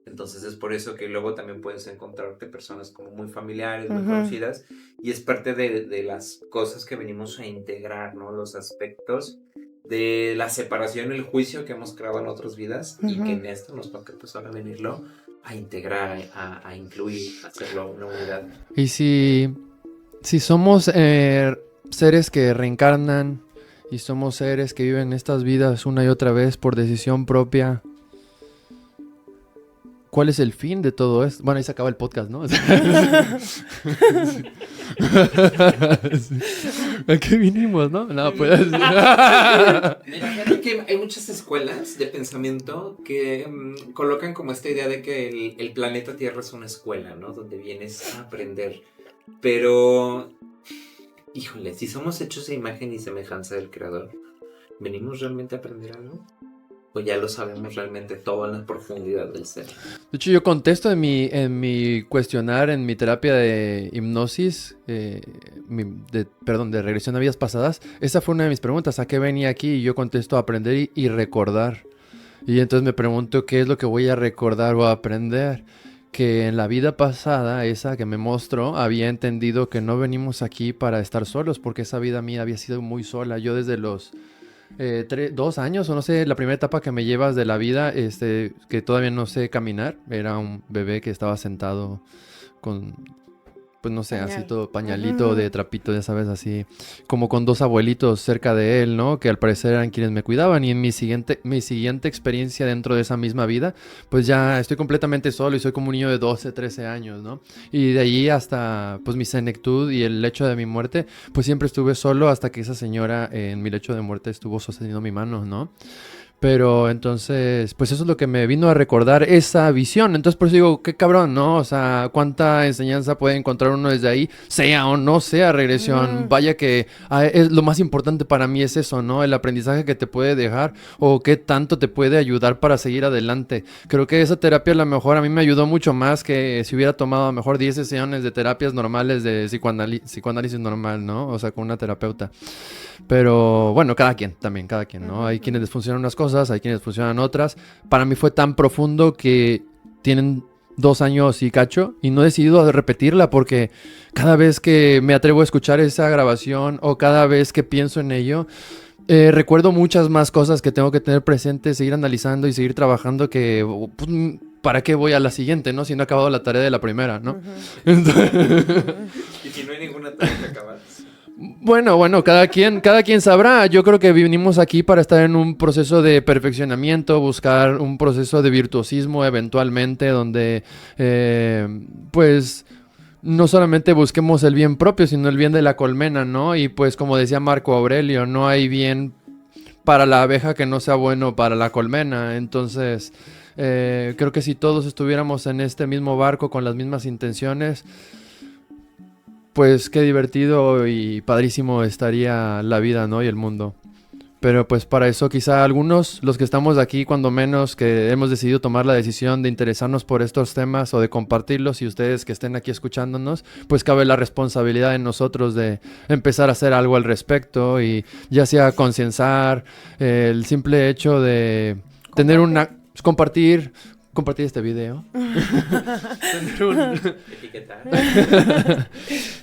Entonces es por eso que luego también puedes encontrarte personas como muy familiares, muy conocidas, y es parte de las cosas que venimos a integrar, ¿no? Los aspectos de la separación, el juicio que hemos creado en otras vidas y que en esto nos toca pues ahora venirlo a integrar, a incluir, a hacerlo una unidad. Y si somos seres que reencarnan y somos seres que viven estas vidas una y otra vez por decisión propia, ¿cuál es el fin de todo esto? Bueno, ahí se acaba el podcast, ¿no? ¿A qué vinimos, no? No, pues... Mira, que hay muchas escuelas de pensamiento que colocan como esta idea de que el planeta Tierra es una escuela, ¿no? Donde vienes a aprender. Pero, híjole, si somos hechos de imagen y semejanza del Creador, ¿venimos realmente a aprender algo? ¿O ya lo sabemos realmente todo en la profundidad del ser? De hecho, yo contesto en mi cuestionar, en mi terapia de hipnosis, de regresión a vidas pasadas. Esa fue una de mis preguntas. ¿A qué venía aquí? Y yo contesto a aprender y recordar. Y entonces me pregunto qué es lo que voy a recordar o a aprender. Que en la vida pasada, esa que me mostró, había entendido que no venimos aquí para estar solos, porque esa vida mía había sido muy sola. Yo desde los 2 años, o no sé, la primera etapa que me llevas de la vida, que todavía no sé caminar, era un bebé que estaba sentado con, pues no sé, así todo pañalito de trapito, ya sabes, así, como con 2 abuelitos cerca de él, ¿no? Que al parecer eran quienes me cuidaban, y en mi siguiente experiencia dentro de esa misma vida, pues ya estoy completamente solo y soy como un niño de 12, 13 años, ¿no? Y de allí hasta, pues mi senectud y el hecho de mi muerte, pues siempre estuve solo hasta que esa señora en mi lecho de muerte estuvo sosteniendo mi mano, ¿no? Pero entonces, pues eso es lo que me vino a recordar esa visión. Entonces por eso digo, qué cabrón, ¿no? O sea, cuánta enseñanza puede encontrar uno desde ahí, sea o no sea regresión. Vaya que es, lo más importante para mí es eso, ¿no? El aprendizaje que te puede dejar o qué tanto te puede ayudar para seguir adelante. Creo que esa terapia a lo mejor a mí me ayudó mucho más que si hubiera tomado a lo mejor 10 sesiones de terapias normales de psicoanálisis normal, ¿no? O sea, con una terapeuta. Pero bueno, cada quien, ¿no? Hay quienes les funcionan unas cosas, hay quienes les funcionan otras. Para mí fue tan profundo que tienen 2 años y cacho y no he decidido repetirla porque cada vez que me atrevo a escuchar esa grabación o cada vez que pienso en ello, recuerdo muchas más cosas que tengo que tener presentes, seguir analizando y seguir trabajando que... pues, ¿para qué voy a la siguiente, no? Si no he acabado la tarea de la primera, ¿no? Y si no hay ninguna tarea que acabar. Bueno, cada quien sabrá. Yo creo que vinimos aquí para estar en un proceso de perfeccionamiento, buscar un proceso de virtuosismo eventualmente, donde pues no solamente busquemos el bien propio, sino el bien de la colmena, ¿no? Y pues como decía Marco Aurelio, no hay bien para la abeja que no sea bueno para la colmena. Entonces, creo que si todos estuviéramos en este mismo barco con las mismas intenciones, pues qué divertido y padrísimo estaría la vida, ¿no? Y el mundo. Pero pues para eso quizá algunos, los que estamos aquí, cuando menos, que hemos decidido tomar la decisión de interesarnos por estos temas o de compartirlos, y ustedes que estén aquí escuchándonos, pues cabe la responsabilidad en nosotros de empezar a hacer algo al respecto, y ya sea concienciar, el simple hecho de tener una... compartir este video. Etiquetar.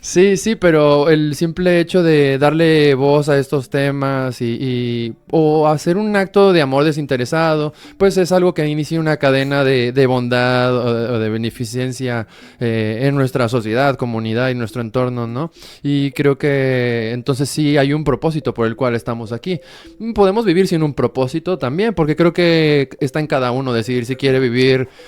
Sí, pero el simple hecho de darle voz a estos temas o hacer un acto de amor desinteresado, pues es algo que inicia una cadena de bondad o de beneficencia en nuestra sociedad, comunidad y nuestro entorno, ¿no? Y creo que entonces sí hay un propósito por el cual estamos aquí. Podemos vivir sin un propósito también, porque creo que está en cada uno decidir si quiere vivir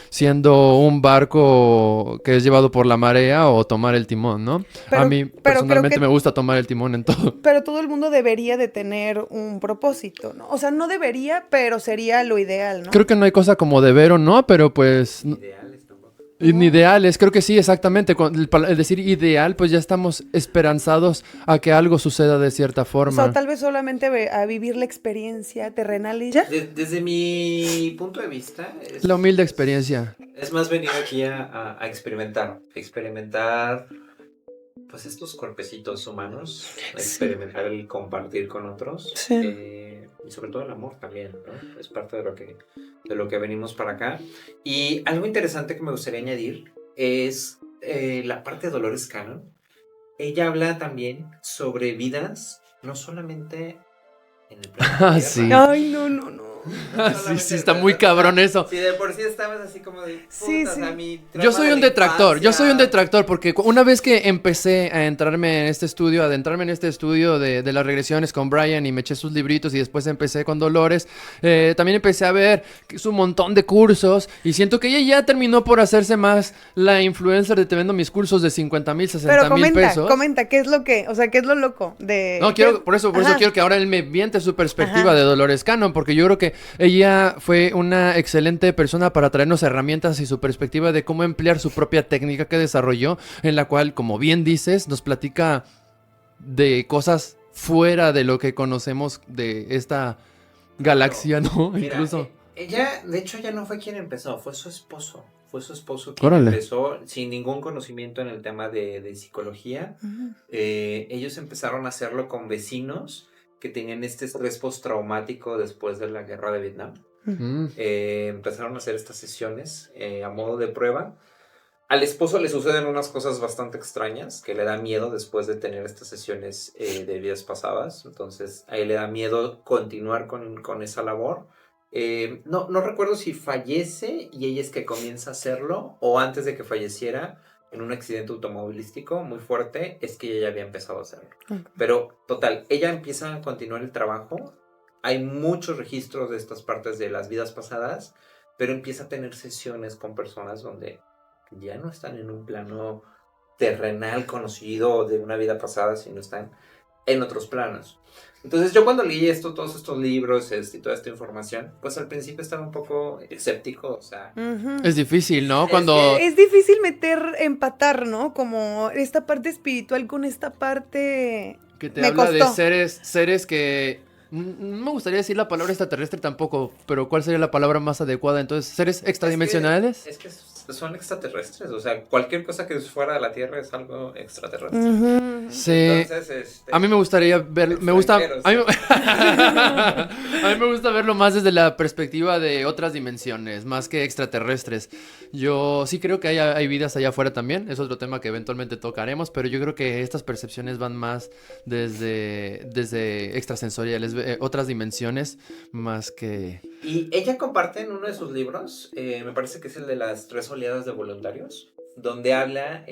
siendo un barco que es llevado por la marea o tomar el timón, ¿no? A mí personalmente me gusta tomar el timón en todo. Pero todo el mundo debería de tener un propósito, ¿no? O sea, no debería, pero sería lo ideal, ¿no? Creo que no hay cosa como deber o no, pero pues... Ideales tampoco. Ideales, creo que sí, exactamente. El decir ideal, pues ya estamos esperanzados a que algo suceda de cierta forma. O sea, tal vez solamente a vivir la experiencia terrenal y ya. Desde mi punto de vista... La humilde experiencia. Es más venir aquí a experimentar. Experimentar, pues, estos cuerpecitos humanos. Experimentar el compartir con otros. Sí. Y sobre todo el amor también, ¿no? Es parte de lo que venimos para acá. Y algo interesante que me gustaría añadir es la parte de Dolores Cannon. Ella habla también sobre vidas, no solamente en el planeta Tierra. Sí. Ay, no. Sí, está muy cabrón eso. Si de por sí estabas así como de... Sí. Yo soy un detractor, porque una vez que empecé a adentrarme en este estudio de las regresiones con Brian y me eché sus libritos y después empecé con Dolores, también empecé a ver un montón de cursos y siento que ella ya terminó por hacerse más la influencer de te vendo mis cursos de 50,000, 60,000 pesos. Comenta, ¿qué es lo que, o sea, qué es lo loco de... No, por eso quiero que ahora él me viente su perspectiva de Dolores Cannon, porque yo creo que ella fue una excelente persona para traernos herramientas y su perspectiva de cómo emplear su propia técnica que desarrolló, en la cual, como bien dices, nos platica de cosas fuera de lo que conocemos de esta galaxia, ¿no? Mira, Incluso. Ella, de hecho, ya no fue quien empezó, fue su esposo. Fue su esposo quien empezó sin ningún conocimiento en el tema de psicología. Ellos empezaron a hacerlo con vecinos que tenían este estrés postraumático después de la guerra de Vietnam. Empezaron a hacer estas sesiones a modo de prueba. Al esposo le suceden unas cosas bastante extrañas, que le da miedo después de tener estas sesiones de vidas pasadas. Entonces a él le da miedo continuar con esa labor. No recuerdo si fallece y ella es que comienza a hacerlo, o antes de que falleciera en un accidente automovilístico muy fuerte, es que ella ya había empezado a hacerlo. Pero total, ella empieza a continuar el trabajo. Hay muchos registros de estas partes de las vidas pasadas, pero empieza a tener sesiones con personas donde ya no están en un plano terrenal conocido de una vida pasada, sino están en otros planos. Entonces yo cuando leí todos estos libros y toda esta información, pues al principio estaba un poco escéptico, o sea... Es difícil, ¿no? Es difícil empatar, ¿no? Como esta parte espiritual con esta parte... Que te habla de seres que... No me gustaría decir la palabra extraterrestre tampoco, pero ¿cuál sería la palabra más adecuada? Entonces, ¿seres extradimensionales? Es que son extraterrestres, o sea, cualquier cosa que fuera de la Tierra es algo extraterrestre. Sí. Entonces, a mí me gustaría ver, me gusta, a mí me gusta verlo más desde la perspectiva de otras dimensiones, más que extraterrestres. Yo sí creo que hay vidas allá afuera también, es otro tema que eventualmente tocaremos, pero yo creo que estas percepciones van más desde extrasensoriales, otras dimensiones, más que... Y ella comparte en uno de sus libros, me parece que es el de las 3 oleadas de voluntarios, donde habla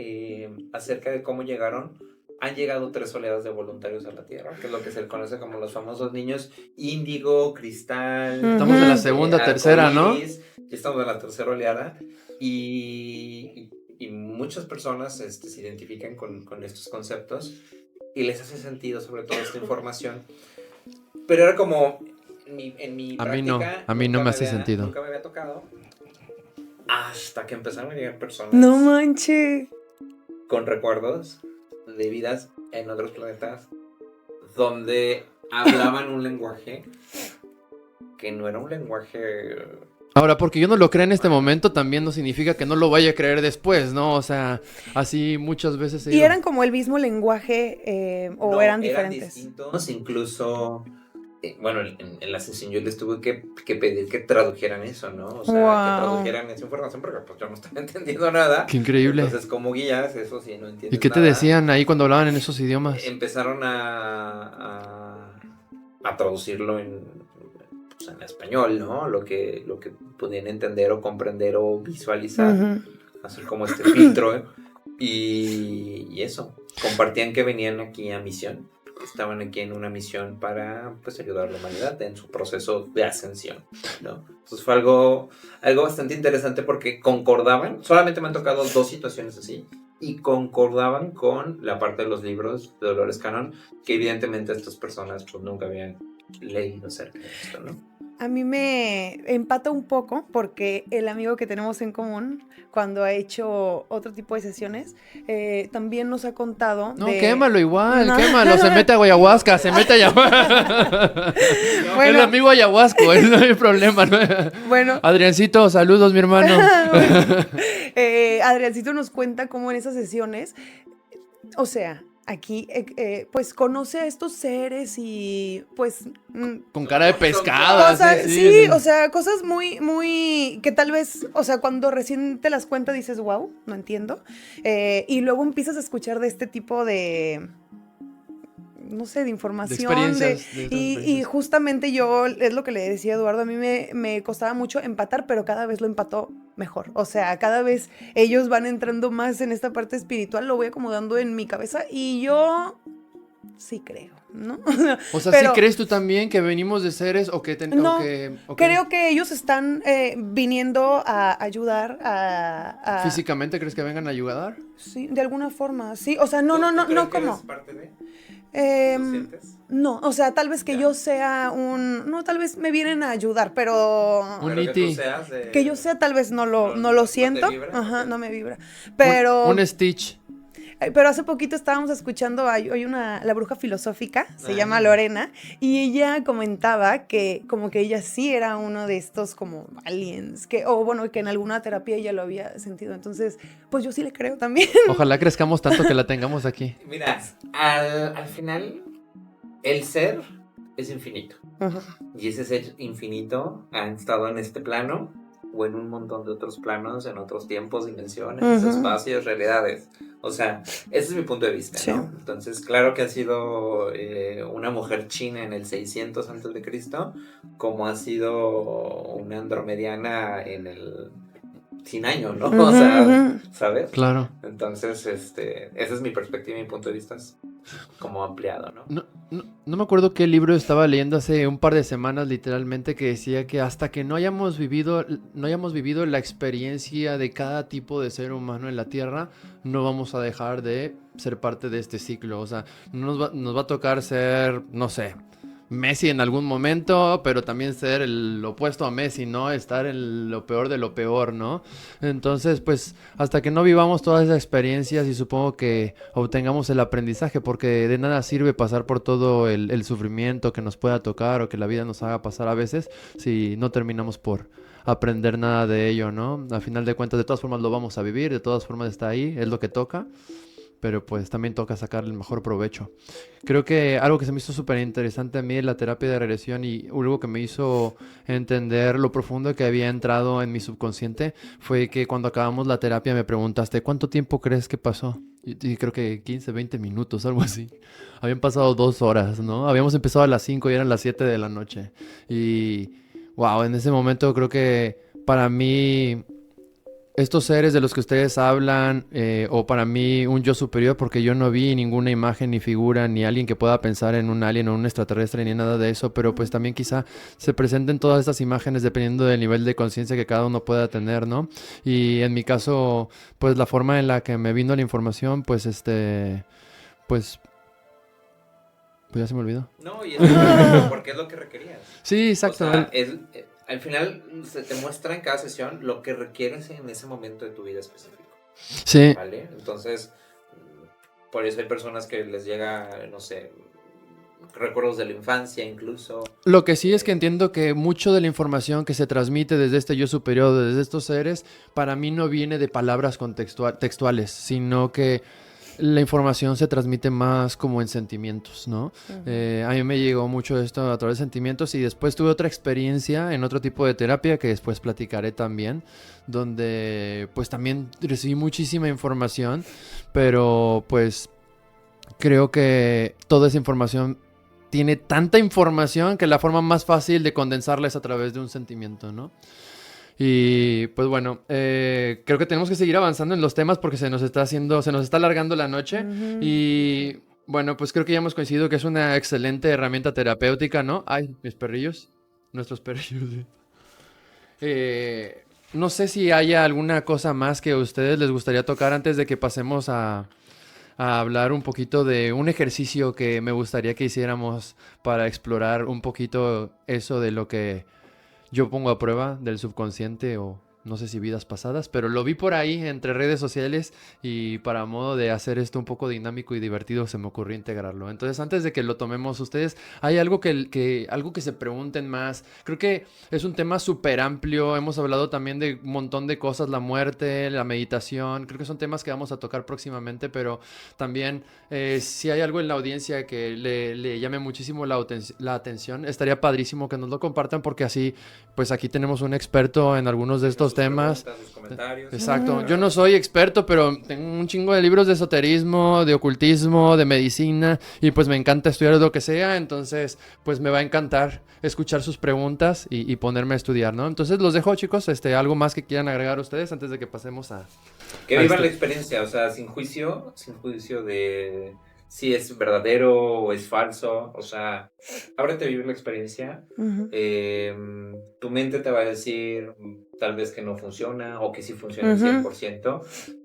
acerca de cómo han llegado 3 oleadas de voluntarios a la Tierra, que es lo que se le conoce como los famosos niños índigo, cristal. Estamos en la segunda, tercera, ¿no? Ya estamos en la 3ª oleada y muchas personas se identifican con estos conceptos y les hace sentido sobre todo esta información. Pero era como... En mi práctica, a mí no me hace sentido. Nunca me había tocado. Hasta que empezaron a llegar personas. No manches. Con recuerdos de vidas en otros planetas. Donde hablaban un lenguaje que no era un lenguaje... Ahora, porque yo no lo creo en este momento, también no significa que no lo vaya a creer después, ¿no? O sea, así muchas veces... ¿Y eran como el mismo lenguaje o no, eran diferentes? Eran distintos, incluso... Bueno, en la sesión yo les tuve que pedir que tradujeran eso, ¿no? O sea, que tradujeran esa información porque pues yo no estaba entendiendo nada. ¡Qué increíble! Entonces, como guías, eso sí, no entiendes. ¿Y qué te decían ahí cuando hablaban en esos idiomas? Empezaron a traducirlo en español, ¿no? Lo que podían entender o comprender o visualizar. Hacer como este filtro. Y eso. Compartían que venían aquí a misión. Estaban aquí en una misión para pues ayudar a la humanidad en su proceso de ascensión, ¿no? Entonces fue algo bastante interesante porque concordaban, solamente me han tocado 2 situaciones así, y concordaban con la parte de los libros de Dolores Cannon, que evidentemente estas personas pues nunca habían leído acerca de esto, ¿no? A mí me empata un poco porque el amigo que tenemos en común, cuando ha hecho otro tipo de sesiones, también nos ha contado. No, quémalo igual, no. Quémalo, se mete a ayahuasca, Bueno, el amigo ayahuasco, no hay problema, ¿no? Bueno. Adriancito, saludos, mi hermano. Adriancito nos cuenta cómo en esas sesiones, o sea, aquí, pues, conoce a estos seres y, pues... con cara de pescado. O sea, sí, o sea, cosas muy, muy... que tal vez, o sea, cuando recién te las cuenta dices, wow, no entiendo. Y luego empiezas a escuchar de este tipo de... no sé, de información. Y justamente yo, es lo que le decía a Eduardo, a mí me costaba mucho empatar, pero cada vez lo empató mejor. O sea, cada vez ellos van entrando más en esta parte espiritual, lo voy acomodando en mi cabeza y yo sí creo, ¿no? O sea, pero, ¿sí crees tú también que venimos de seres o que... No, creo que ellos están viniendo a ayudar a... ¿Físicamente crees que vengan a ayudar? Sí, de alguna forma, sí. O sea, no como... ¿Eres parte de? ¿Lo sientes? No, o sea, tal vez que yo sea no, tal vez me vienen a ayudar, pero... Que yo sea, tal vez no lo siento. Ajá, no me vibra. Pero... Un Stitch. Pero hace poquito estábamos escuchando, la bruja filosófica, se llama Lorena, y ella comentaba que como que ella sí era uno de estos como aliens, que en alguna terapia ella lo había sentido. Entonces, pues yo sí le creo también. Ojalá crezcamos tanto que la tengamos aquí. Mira, al final, el ser es infinito. Uh-huh. Y ese ser infinito ha estado en este plano o en un montón de otros planos, en otros tiempos, dimensiones, uh-huh, espacios, realidades. O sea, ese es mi punto de vista, sí, ¿no? Entonces, claro que ha sido una mujer china en el 600 a.C., como ha sido una andromediana en el sin año, ¿no? O sea, ¿sabes? Claro. Entonces, esa es mi perspectiva y mi punto de vista es como ampliado, ¿no? No me acuerdo qué libro estaba leyendo hace un par de semanas, literalmente, que decía que hasta que no hayamos vivido la experiencia de cada tipo de ser humano en la Tierra, no vamos a dejar de ser parte de este ciclo. O sea, nos va a tocar ser, no sé, Messi en algún momento, pero también ser el opuesto a Messi, ¿no? Estar en lo peor de lo peor, ¿no? Entonces, pues, hasta que no vivamos todas esas experiencias y supongo que obtengamos el aprendizaje, porque de nada sirve pasar por todo el sufrimiento que nos pueda tocar o que la vida nos haga pasar a veces si no terminamos por aprender nada de ello, ¿no? A final de cuentas, de todas formas lo vamos a vivir, de todas formas está ahí, es lo que toca. Pero pues también toca sacar el mejor provecho. Creo que algo que se me hizo súper interesante a mí en la terapia de regresión y algo que me hizo entender lo profundo que había entrado en mi subconsciente fue que cuando acabamos la terapia me preguntaste, ¿cuánto tiempo crees que pasó? Y creo que 15, 20 minutos, algo así. Habían pasado 2 horas, ¿no? Habíamos empezado a las 5 y eran las 7 de la noche. Y wow, en ese momento creo que para mí estos seres de los que ustedes hablan, o para mí un yo superior, porque yo no vi ninguna imagen ni figura, ni alguien que pueda pensar en un alien o un extraterrestre, ni nada de eso, pero pues también quizá se presenten todas estas imágenes dependiendo del nivel de conciencia que cada uno pueda tener, ¿no? Y en mi caso, pues la forma en la que me vino la información, pues pues ya se me olvidó. No, y es perfecto, porque es lo que requerías. Sí, exacto. O sea, al final se te muestra en cada sesión lo que requieres en ese momento de tu vida específico. Sí. ¿Vale? Entonces, por eso hay personas que les llega, no sé, recuerdos de la infancia incluso. Lo que sí es que entiendo que mucho de la información que se transmite desde este yo superior, desde estos seres, para mí no viene de palabras textuales, sino que la información se transmite más como en sentimientos, ¿no? A mí me llegó mucho esto a través de sentimientos y después tuve otra experiencia en otro tipo de terapia que después platicaré también, donde pues también recibí muchísima información, pero pues creo que toda esa información tiene tanta información que la forma más fácil de condensarla es a través de un sentimiento, ¿no? Y pues bueno, creo que tenemos que seguir avanzando en los temas porque se nos está alargando la noche. Y bueno, pues creo que ya hemos coincidido que es una excelente herramienta terapéutica, ¿no? Ay, mis perrillos, nuestros perrillos. No sé si haya alguna cosa más que a ustedes les gustaría tocar antes de que pasemos a hablar un poquito de un ejercicio que me gustaría que hiciéramos para explorar un poquito eso de lo que yo pongo a prueba del subconsciente o no sé si vidas pasadas, pero lo vi por ahí entre redes sociales y para modo de hacer esto un poco dinámico y divertido se me ocurrió integrarlo. Entonces, antes de que lo tomemos ustedes, ¿hay algo algo que se pregunten más? Creo que es un tema súper amplio, hemos hablado también de un montón de cosas, la muerte, la meditación, creo que son temas que vamos a tocar próximamente, pero también si hay algo en la audiencia que le llame muchísimo la atención, estaría padrísimo que nos lo compartan porque así, pues aquí tenemos un experto en algunos de estos temas. Sus comentarios. Exacto. Yo no soy experto, pero tengo un chingo de libros de esoterismo, de ocultismo, de medicina y pues me encanta estudiar lo que sea, entonces pues me va a encantar escuchar sus preguntas y ponerme a estudiar, ¿no? Entonces los dejo, chicos, algo más que quieran agregar ustedes antes de que pasemos a que vivan la experiencia, o sea, sin juicio de si es verdadero o es falso, o sea, ábrete a vivir la experiencia. Tu mente te va a decir tal vez que no funciona o que sí funciona al 100%,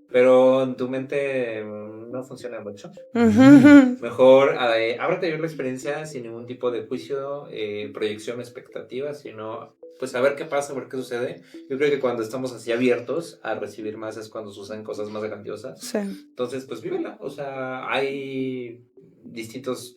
pero en tu mente no funciona mucho. Mejor ábrete a vivir la experiencia sin ningún tipo de juicio, proyección, expectativa, sino pues a ver qué pasa, a ver qué sucede. Yo creo que cuando estamos así abiertos a recibir más es cuando suceden cosas más grandiosas. Sí. Entonces, pues vívela. O sea, hay distintos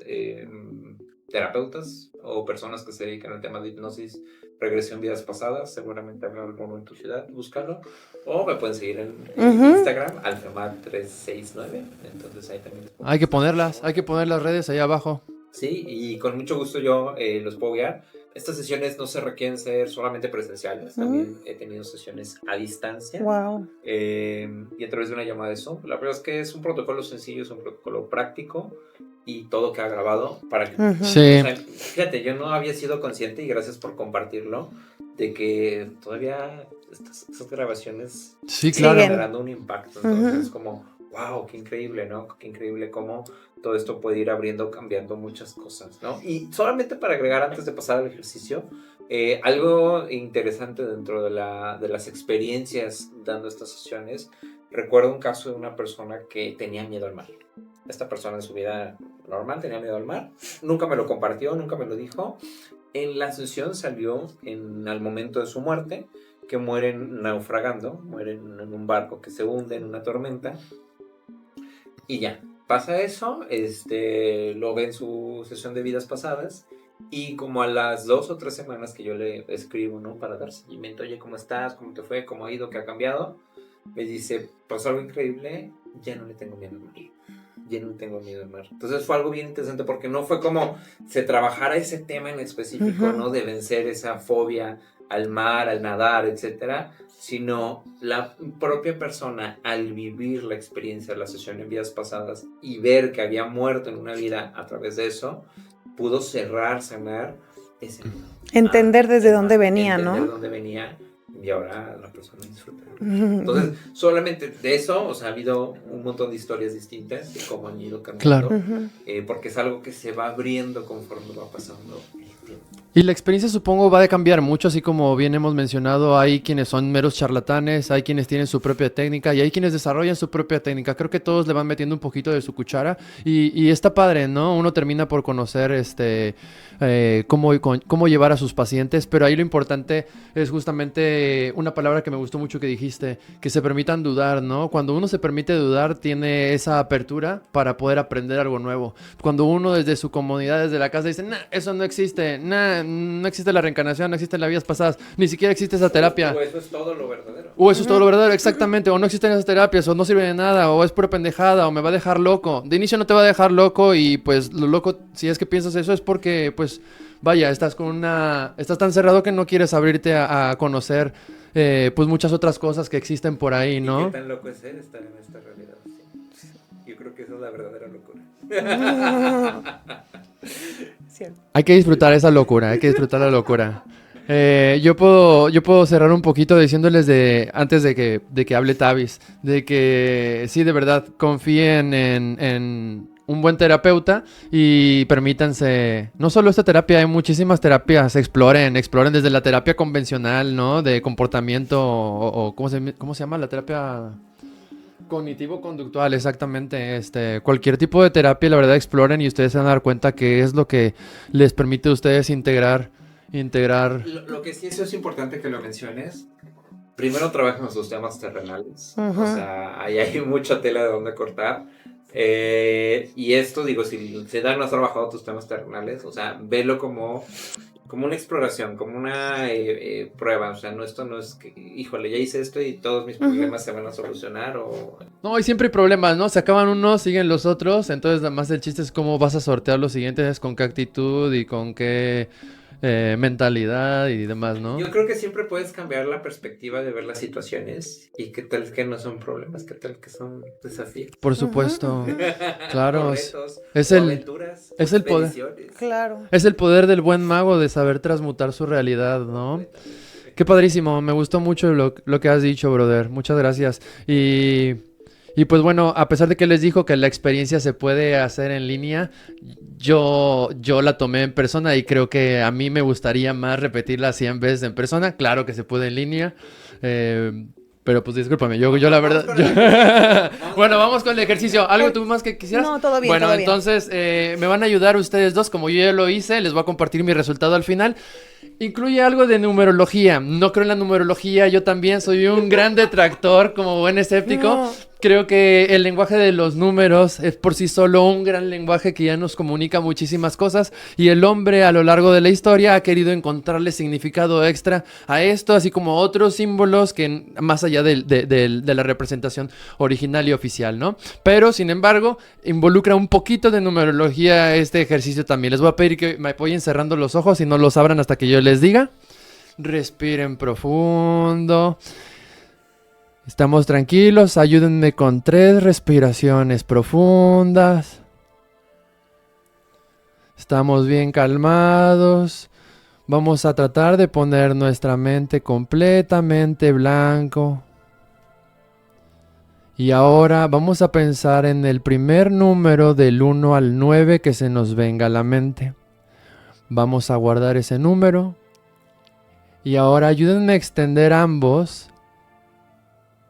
terapeutas o personas que se dedican al tema de hipnosis, regresión, vidas pasadas. Seguramente habrá alguno en tu ciudad, búscalo. O me pueden seguir en Instagram, alfamar369. Entonces ahí también. Hay que poner las redes ahí abajo. Sí, y con mucho gusto yo los puedo guiar. Estas sesiones no se requieren ser solamente presenciales, también he tenido sesiones a distancia. Wow. Y a través de una llamada de Zoom. La verdad es que es un protocolo sencillo, es un protocolo práctico y todo queda grabado para que... Sí. O sea, fíjate, yo no había sido consciente y gracias por compartirlo de que todavía estas grabaciones Sí, siguen claro. generando un impacto. Entonces, como, wow, qué increíble, ¿no? Qué increíble cómo todo esto puede ir abriendo, cambiando muchas cosas, ¿no? Y solamente para agregar antes de pasar al ejercicio, algo interesante dentro de las experiencias dando estas sesiones, recuerdo un caso de una persona que tenía miedo al mar. Esta persona en su vida normal tenía miedo al mar, nunca me lo compartió, nunca me lo dijo. En la sesión salió al momento de su muerte, que mueren naufragando, mueren en un barco que se hunde en una tormenta, y ya, pasa eso, lo ve en su sesión de vidas pasadas, y como a las 2 o 3 semanas que yo le escribo, ¿no? Para dar seguimiento, oye, ¿cómo estás? ¿Cómo te fue? ¿Cómo ha ido? ¿Qué ha cambiado? Me dice, pasó algo increíble, ya no le tengo miedo al mar. Ya no tengo miedo al mar. Entonces fue algo bien interesante porque no fue como se trabajara ese tema en específico, ¿no? De vencer esa fobia al mar, al nadar, etcétera, sino la propia persona al vivir la experiencia de la sesión en vidas pasadas y ver que había muerto en una vida a través de eso, pudo sanar ese miedo. Entender desde dónde venía, ¿no? Entender dónde venía. Y ahora la persona disfruta. Entonces, solamente de eso, o sea, ha habido un montón de historias distintas de cómo han ido cambiando. Claro. Porque es algo que se va abriendo conforme va pasando el tiempo. Y la experiencia supongo va a cambiar mucho, así como bien hemos mencionado, hay quienes son meros charlatanes, hay quienes tienen su propia técnica y hay quienes desarrollan su propia técnica. Creo que todos le van metiendo un poquito de su cuchara y está padre, ¿no? Uno termina por conocer cómo llevar a sus pacientes, pero ahí lo importante es justamente una palabra que me gustó mucho que dijiste, que se permitan dudar, ¿no? Cuando uno se permite dudar, tiene esa apertura para poder aprender algo nuevo. Cuando uno desde su comodidad, desde la casa, dice, nah, eso no existe, nah, no existe la reencarnación, no existen las vidas pasadas, ni siquiera existe esa terapia. O eso es todo lo verdadero. O eso es todo lo verdadero, exactamente. O no existen esas terapias, o no sirve de nada, o es pura pendejada, o me va a dejar loco. De inicio no te va a dejar loco y pues lo loco, si es que piensas eso, es porque pues vaya, estás tan cerrado que no quieres abrirte a conocer pues muchas otras cosas que existen por ahí, ¿no? ¿Y qué tan loco es estar en esta realidad? Sí. Yo creo que esa es la verdadera locura. Cierto. Hay que disfrutar esa locura, hay que disfrutar la locura. Yo puedo cerrar un poquito diciéndoles antes de que hable Tavis, de que sí, de verdad, confíen en un buen terapeuta y permítanse, no solo esta terapia, hay muchísimas terapias, exploren desde la terapia convencional, ¿no? De comportamiento o ¿cómo se llama? La terapia cognitivo-conductual, exactamente. Cualquier tipo de terapia, la verdad, exploren y ustedes se van a dar cuenta que es lo que les permite a ustedes integrar. Lo que sí es importante que lo menciones. Primero trabajan sus temas terrenales. O sea, ahí hay mucha tela de donde cortar. Y esto, digo, si no has trabajado tus temas terrenales, o sea, velo como una exploración, como una prueba. O sea, esto no es que, híjole, ya hice esto y todos mis problemas se van a solucionar. No, y siempre hay problemas, ¿no? Se acaban unos, siguen los otros. Entonces, nada más el chiste es cómo vas a sortear los siguientes, con qué actitud y con qué mentalidad y demás, ¿no? Yo creo que siempre puedes cambiar la perspectiva de ver las situaciones y qué tal que no son problemas, qué tal que son desafíos. Por supuesto, claro. Retos, aventuras, es el poder. Claro. Es el poder del buen mago de saber transmutar su realidad, ¿no? Qué padrísimo, me gustó mucho lo que has dicho, brother. Muchas gracias. Y pues bueno, a pesar de que les dijo que la experiencia se puede hacer en línea, yo la tomé en persona y creo que a mí me gustaría más repetirla 100 veces en persona. Claro que se puede en línea, pero pues discúlpame, yo la verdad... Bueno, vamos con el ejercicio. ¿Algo tú más que quisieras? No, todo bien, bueno, todo bien. entonces me van a ayudar ustedes dos, como yo ya lo hice, les voy a compartir mi resultado al final. Incluye algo de numerología. No creo en la numerología, yo también soy un gran detractor como buen escéptico. No. Creo que el lenguaje de los números es por sí solo un gran lenguaje que ya nos comunica muchísimas cosas y el hombre a lo largo de la historia ha querido encontrarle significado extra a esto, así como otros símbolos que más allá de la representación original y oficial, ¿no? Pero, sin embargo, involucra un poquito de numerología este ejercicio también. Les voy a pedir que me apoyen cerrando los ojos y no los abran hasta que yo les diga. Respiren profundo. Estamos tranquilos, ayúdenme con 3 respiraciones profundas. Estamos bien calmados. Vamos a tratar de poner nuestra mente completamente blanco. Y ahora vamos a pensar en el primer número del 1 al 9 que se nos venga a la mente. Vamos a guardar ese número. Y ahora ayúdenme a extender ambos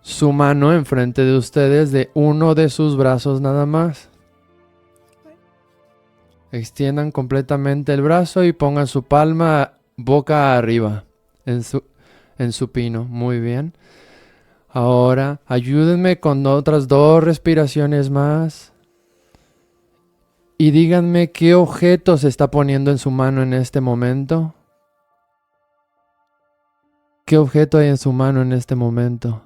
su mano enfrente de ustedes de uno de sus brazos nada más. Extiendan completamente el brazo y pongan su palma boca arriba en su pino. Muy bien. Ahora ayúdenme con otras 2 respiraciones más. Y díganme qué objeto se está poniendo en su mano en este momento. ¿Qué objeto hay en su mano en este momento?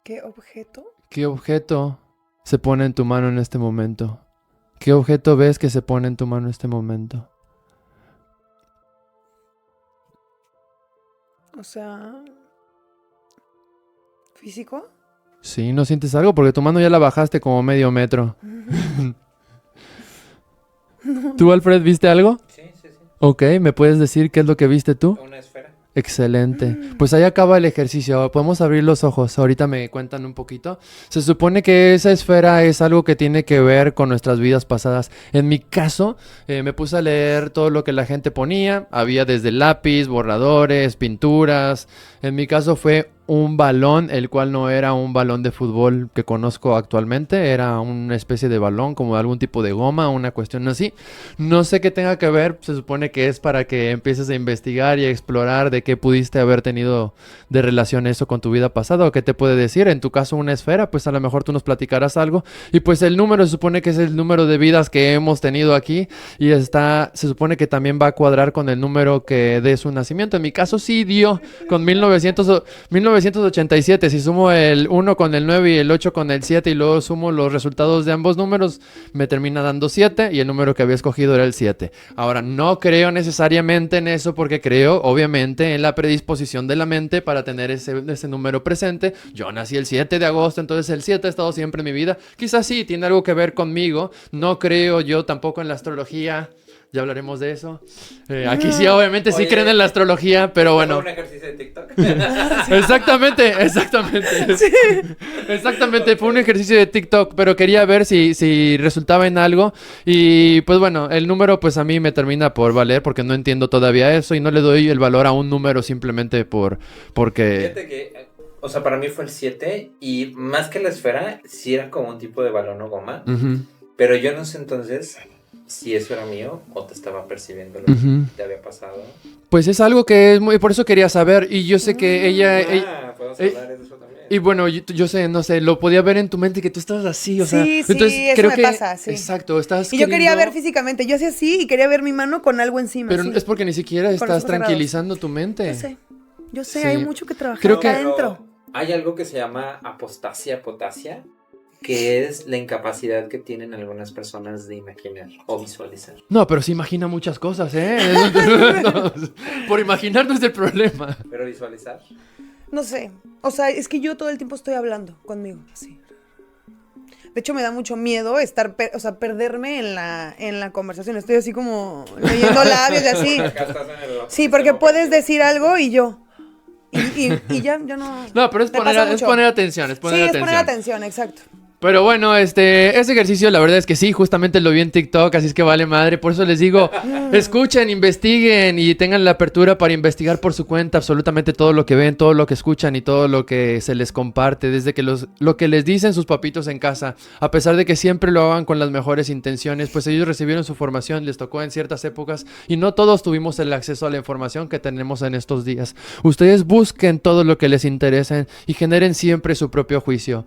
¿Qué objeto? ¿Qué objeto se pone en tu mano en este momento? ¿Qué objeto ves que se pone en tu mano en este momento? O sea, ¿físico? Sí, ¿no sientes algo? Porque tu mano ya la bajaste como medio metro. ¿Tú, Alfred, viste algo? Sí. Ok, ¿me puedes decir qué es lo que viste tú? Una esfera. Excelente. Pues ahí acaba el ejercicio. Podemos abrir los ojos. Ahorita me cuentan un poquito. Se supone que esa esfera es algo que tiene que ver con nuestras vidas pasadas. En mi caso, me puse a leer todo lo que la gente ponía. Había desde lápiz, borradores, pinturas. En mi caso fue un balón, el cual no era un balón de fútbol que conozco actualmente. Era una especie de balón, como de algún tipo de goma, una cuestión así. No sé qué tenga que ver. Se supone que es para que empieces a investigar y a explorar de qué pudiste haber tenido de relación eso con tu vida pasada, o qué te puede decir. En tu caso, una esfera, pues a lo mejor tú nos platicarás algo. Y pues el número se supone que es el número de vidas que hemos tenido aquí, y se supone que también va a cuadrar con el número que de su nacimiento. En mi caso sí dio con 1987. Si sumo el 1 con el 9 y el 8 con el 7 y luego sumo los resultados de ambos números, me termina dando 7, y el número que había escogido era el 7. Ahora, no creo necesariamente en eso, porque creo obviamente en la predisposición de la mente para tener ese número presente. Yo nací el 7 de agosto, entonces el 7 ha estado siempre en mi vida. Quizás sí, tiene algo que ver conmigo. No creo yo tampoco en la astrología. Ya hablaremos de eso. Aquí sí, obviamente sí creen en la astrología, pero bueno. Un ejercicio de TikTok. Exactamente. Sí. Exactamente, fue un ejercicio de TikTok, pero quería ver si resultaba en algo. Y pues bueno, el número pues a mí me termina por valer, porque no entiendo todavía eso y no le doy el valor a un número simplemente porque... Fíjate que, o sea, para mí fue el 7 y más que la esfera, sí era como un tipo de balón o goma. Uh-huh. Pero yo no sé entonces si eso era mío o te estaba percibiendo lo que te había pasado. Pues es algo que es muy... Por eso quería saber, y yo sé que ella... podemos hablar de eso también. Y bueno, yo sé, no sé, lo podía ver en tu mente que tú estabas así, o sea... Sí, entonces, eso creo me que, pasa, sí. Exacto, estás Y yo quería ver físicamente, yo hacía así y quería ver mi mano con algo encima. Pero sí. es porque ni siquiera Con estás los ojos tranquilizando tu mente. Yo sé, Sí. hay mucho que trabajar Creo que- acá adentro. Hay algo que se llama apostasia potasia, que es la incapacidad que tienen algunas personas de imaginar o visualizar. No, pero se imagina muchas cosas, ¿eh? No, por imaginar no es el problema. Pero visualizar. No sé, o sea, es que yo todo el tiempo estoy hablando conmigo, así. De hecho, me da mucho miedo perderme en la conversación. Estoy así como leyendo labios y así. Acá estás en el- Sí, porque puedes decir algo y yo. Y ya no. No, pero es me poner pasa mucho. atención, es poner Sí, atención. es poner atención, exacto. Pero bueno, ese ejercicio la verdad es que sí, justamente lo vi en TikTok, así es que vale madre. Por eso les digo, escuchen, investiguen y tengan la apertura para investigar por su cuenta absolutamente todo lo que ven, todo lo que escuchan y todo lo que se les comparte. Desde que lo que les dicen sus papitos en casa, a pesar de que siempre lo hagan con las mejores intenciones, pues ellos recibieron su formación, les tocó en ciertas épocas y no todos tuvimos el acceso a la información que tenemos en estos días. Ustedes busquen todo lo que les interese y generen siempre su propio juicio.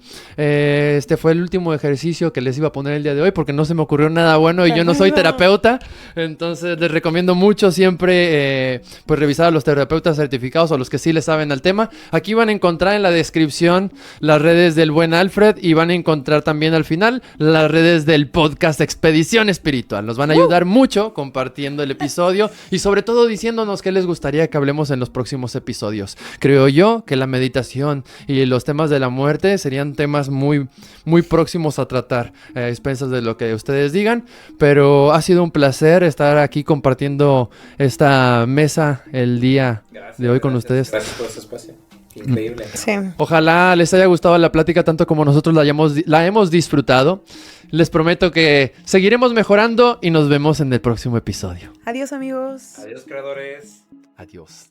Fue el último ejercicio que les iba a poner el día de hoy porque no se me ocurrió nada bueno y yo no soy terapeuta, entonces les recomiendo mucho siempre pues revisar a los terapeutas certificados o a los que sí le saben al tema. Aquí van a encontrar en la descripción las redes del buen Alfred y van a encontrar también al final las redes del podcast Expedición Espiritual. Nos van a ayudar mucho compartiendo el episodio y sobre todo diciéndonos qué les gustaría que hablemos en los próximos episodios. Creo yo que la meditación y los temas de la muerte serían temas muy muy próximos a tratar, a expensas de lo que ustedes digan, pero ha sido un placer estar aquí compartiendo esta mesa el día de hoy con ustedes. Gracias por ese espacio. Increíble. Sí. Ojalá les haya gustado la plática tanto como nosotros la hemos disfrutado. Les prometo que seguiremos mejorando y nos vemos en el próximo episodio. Adiós, amigos. Adiós, creadores. Adiós.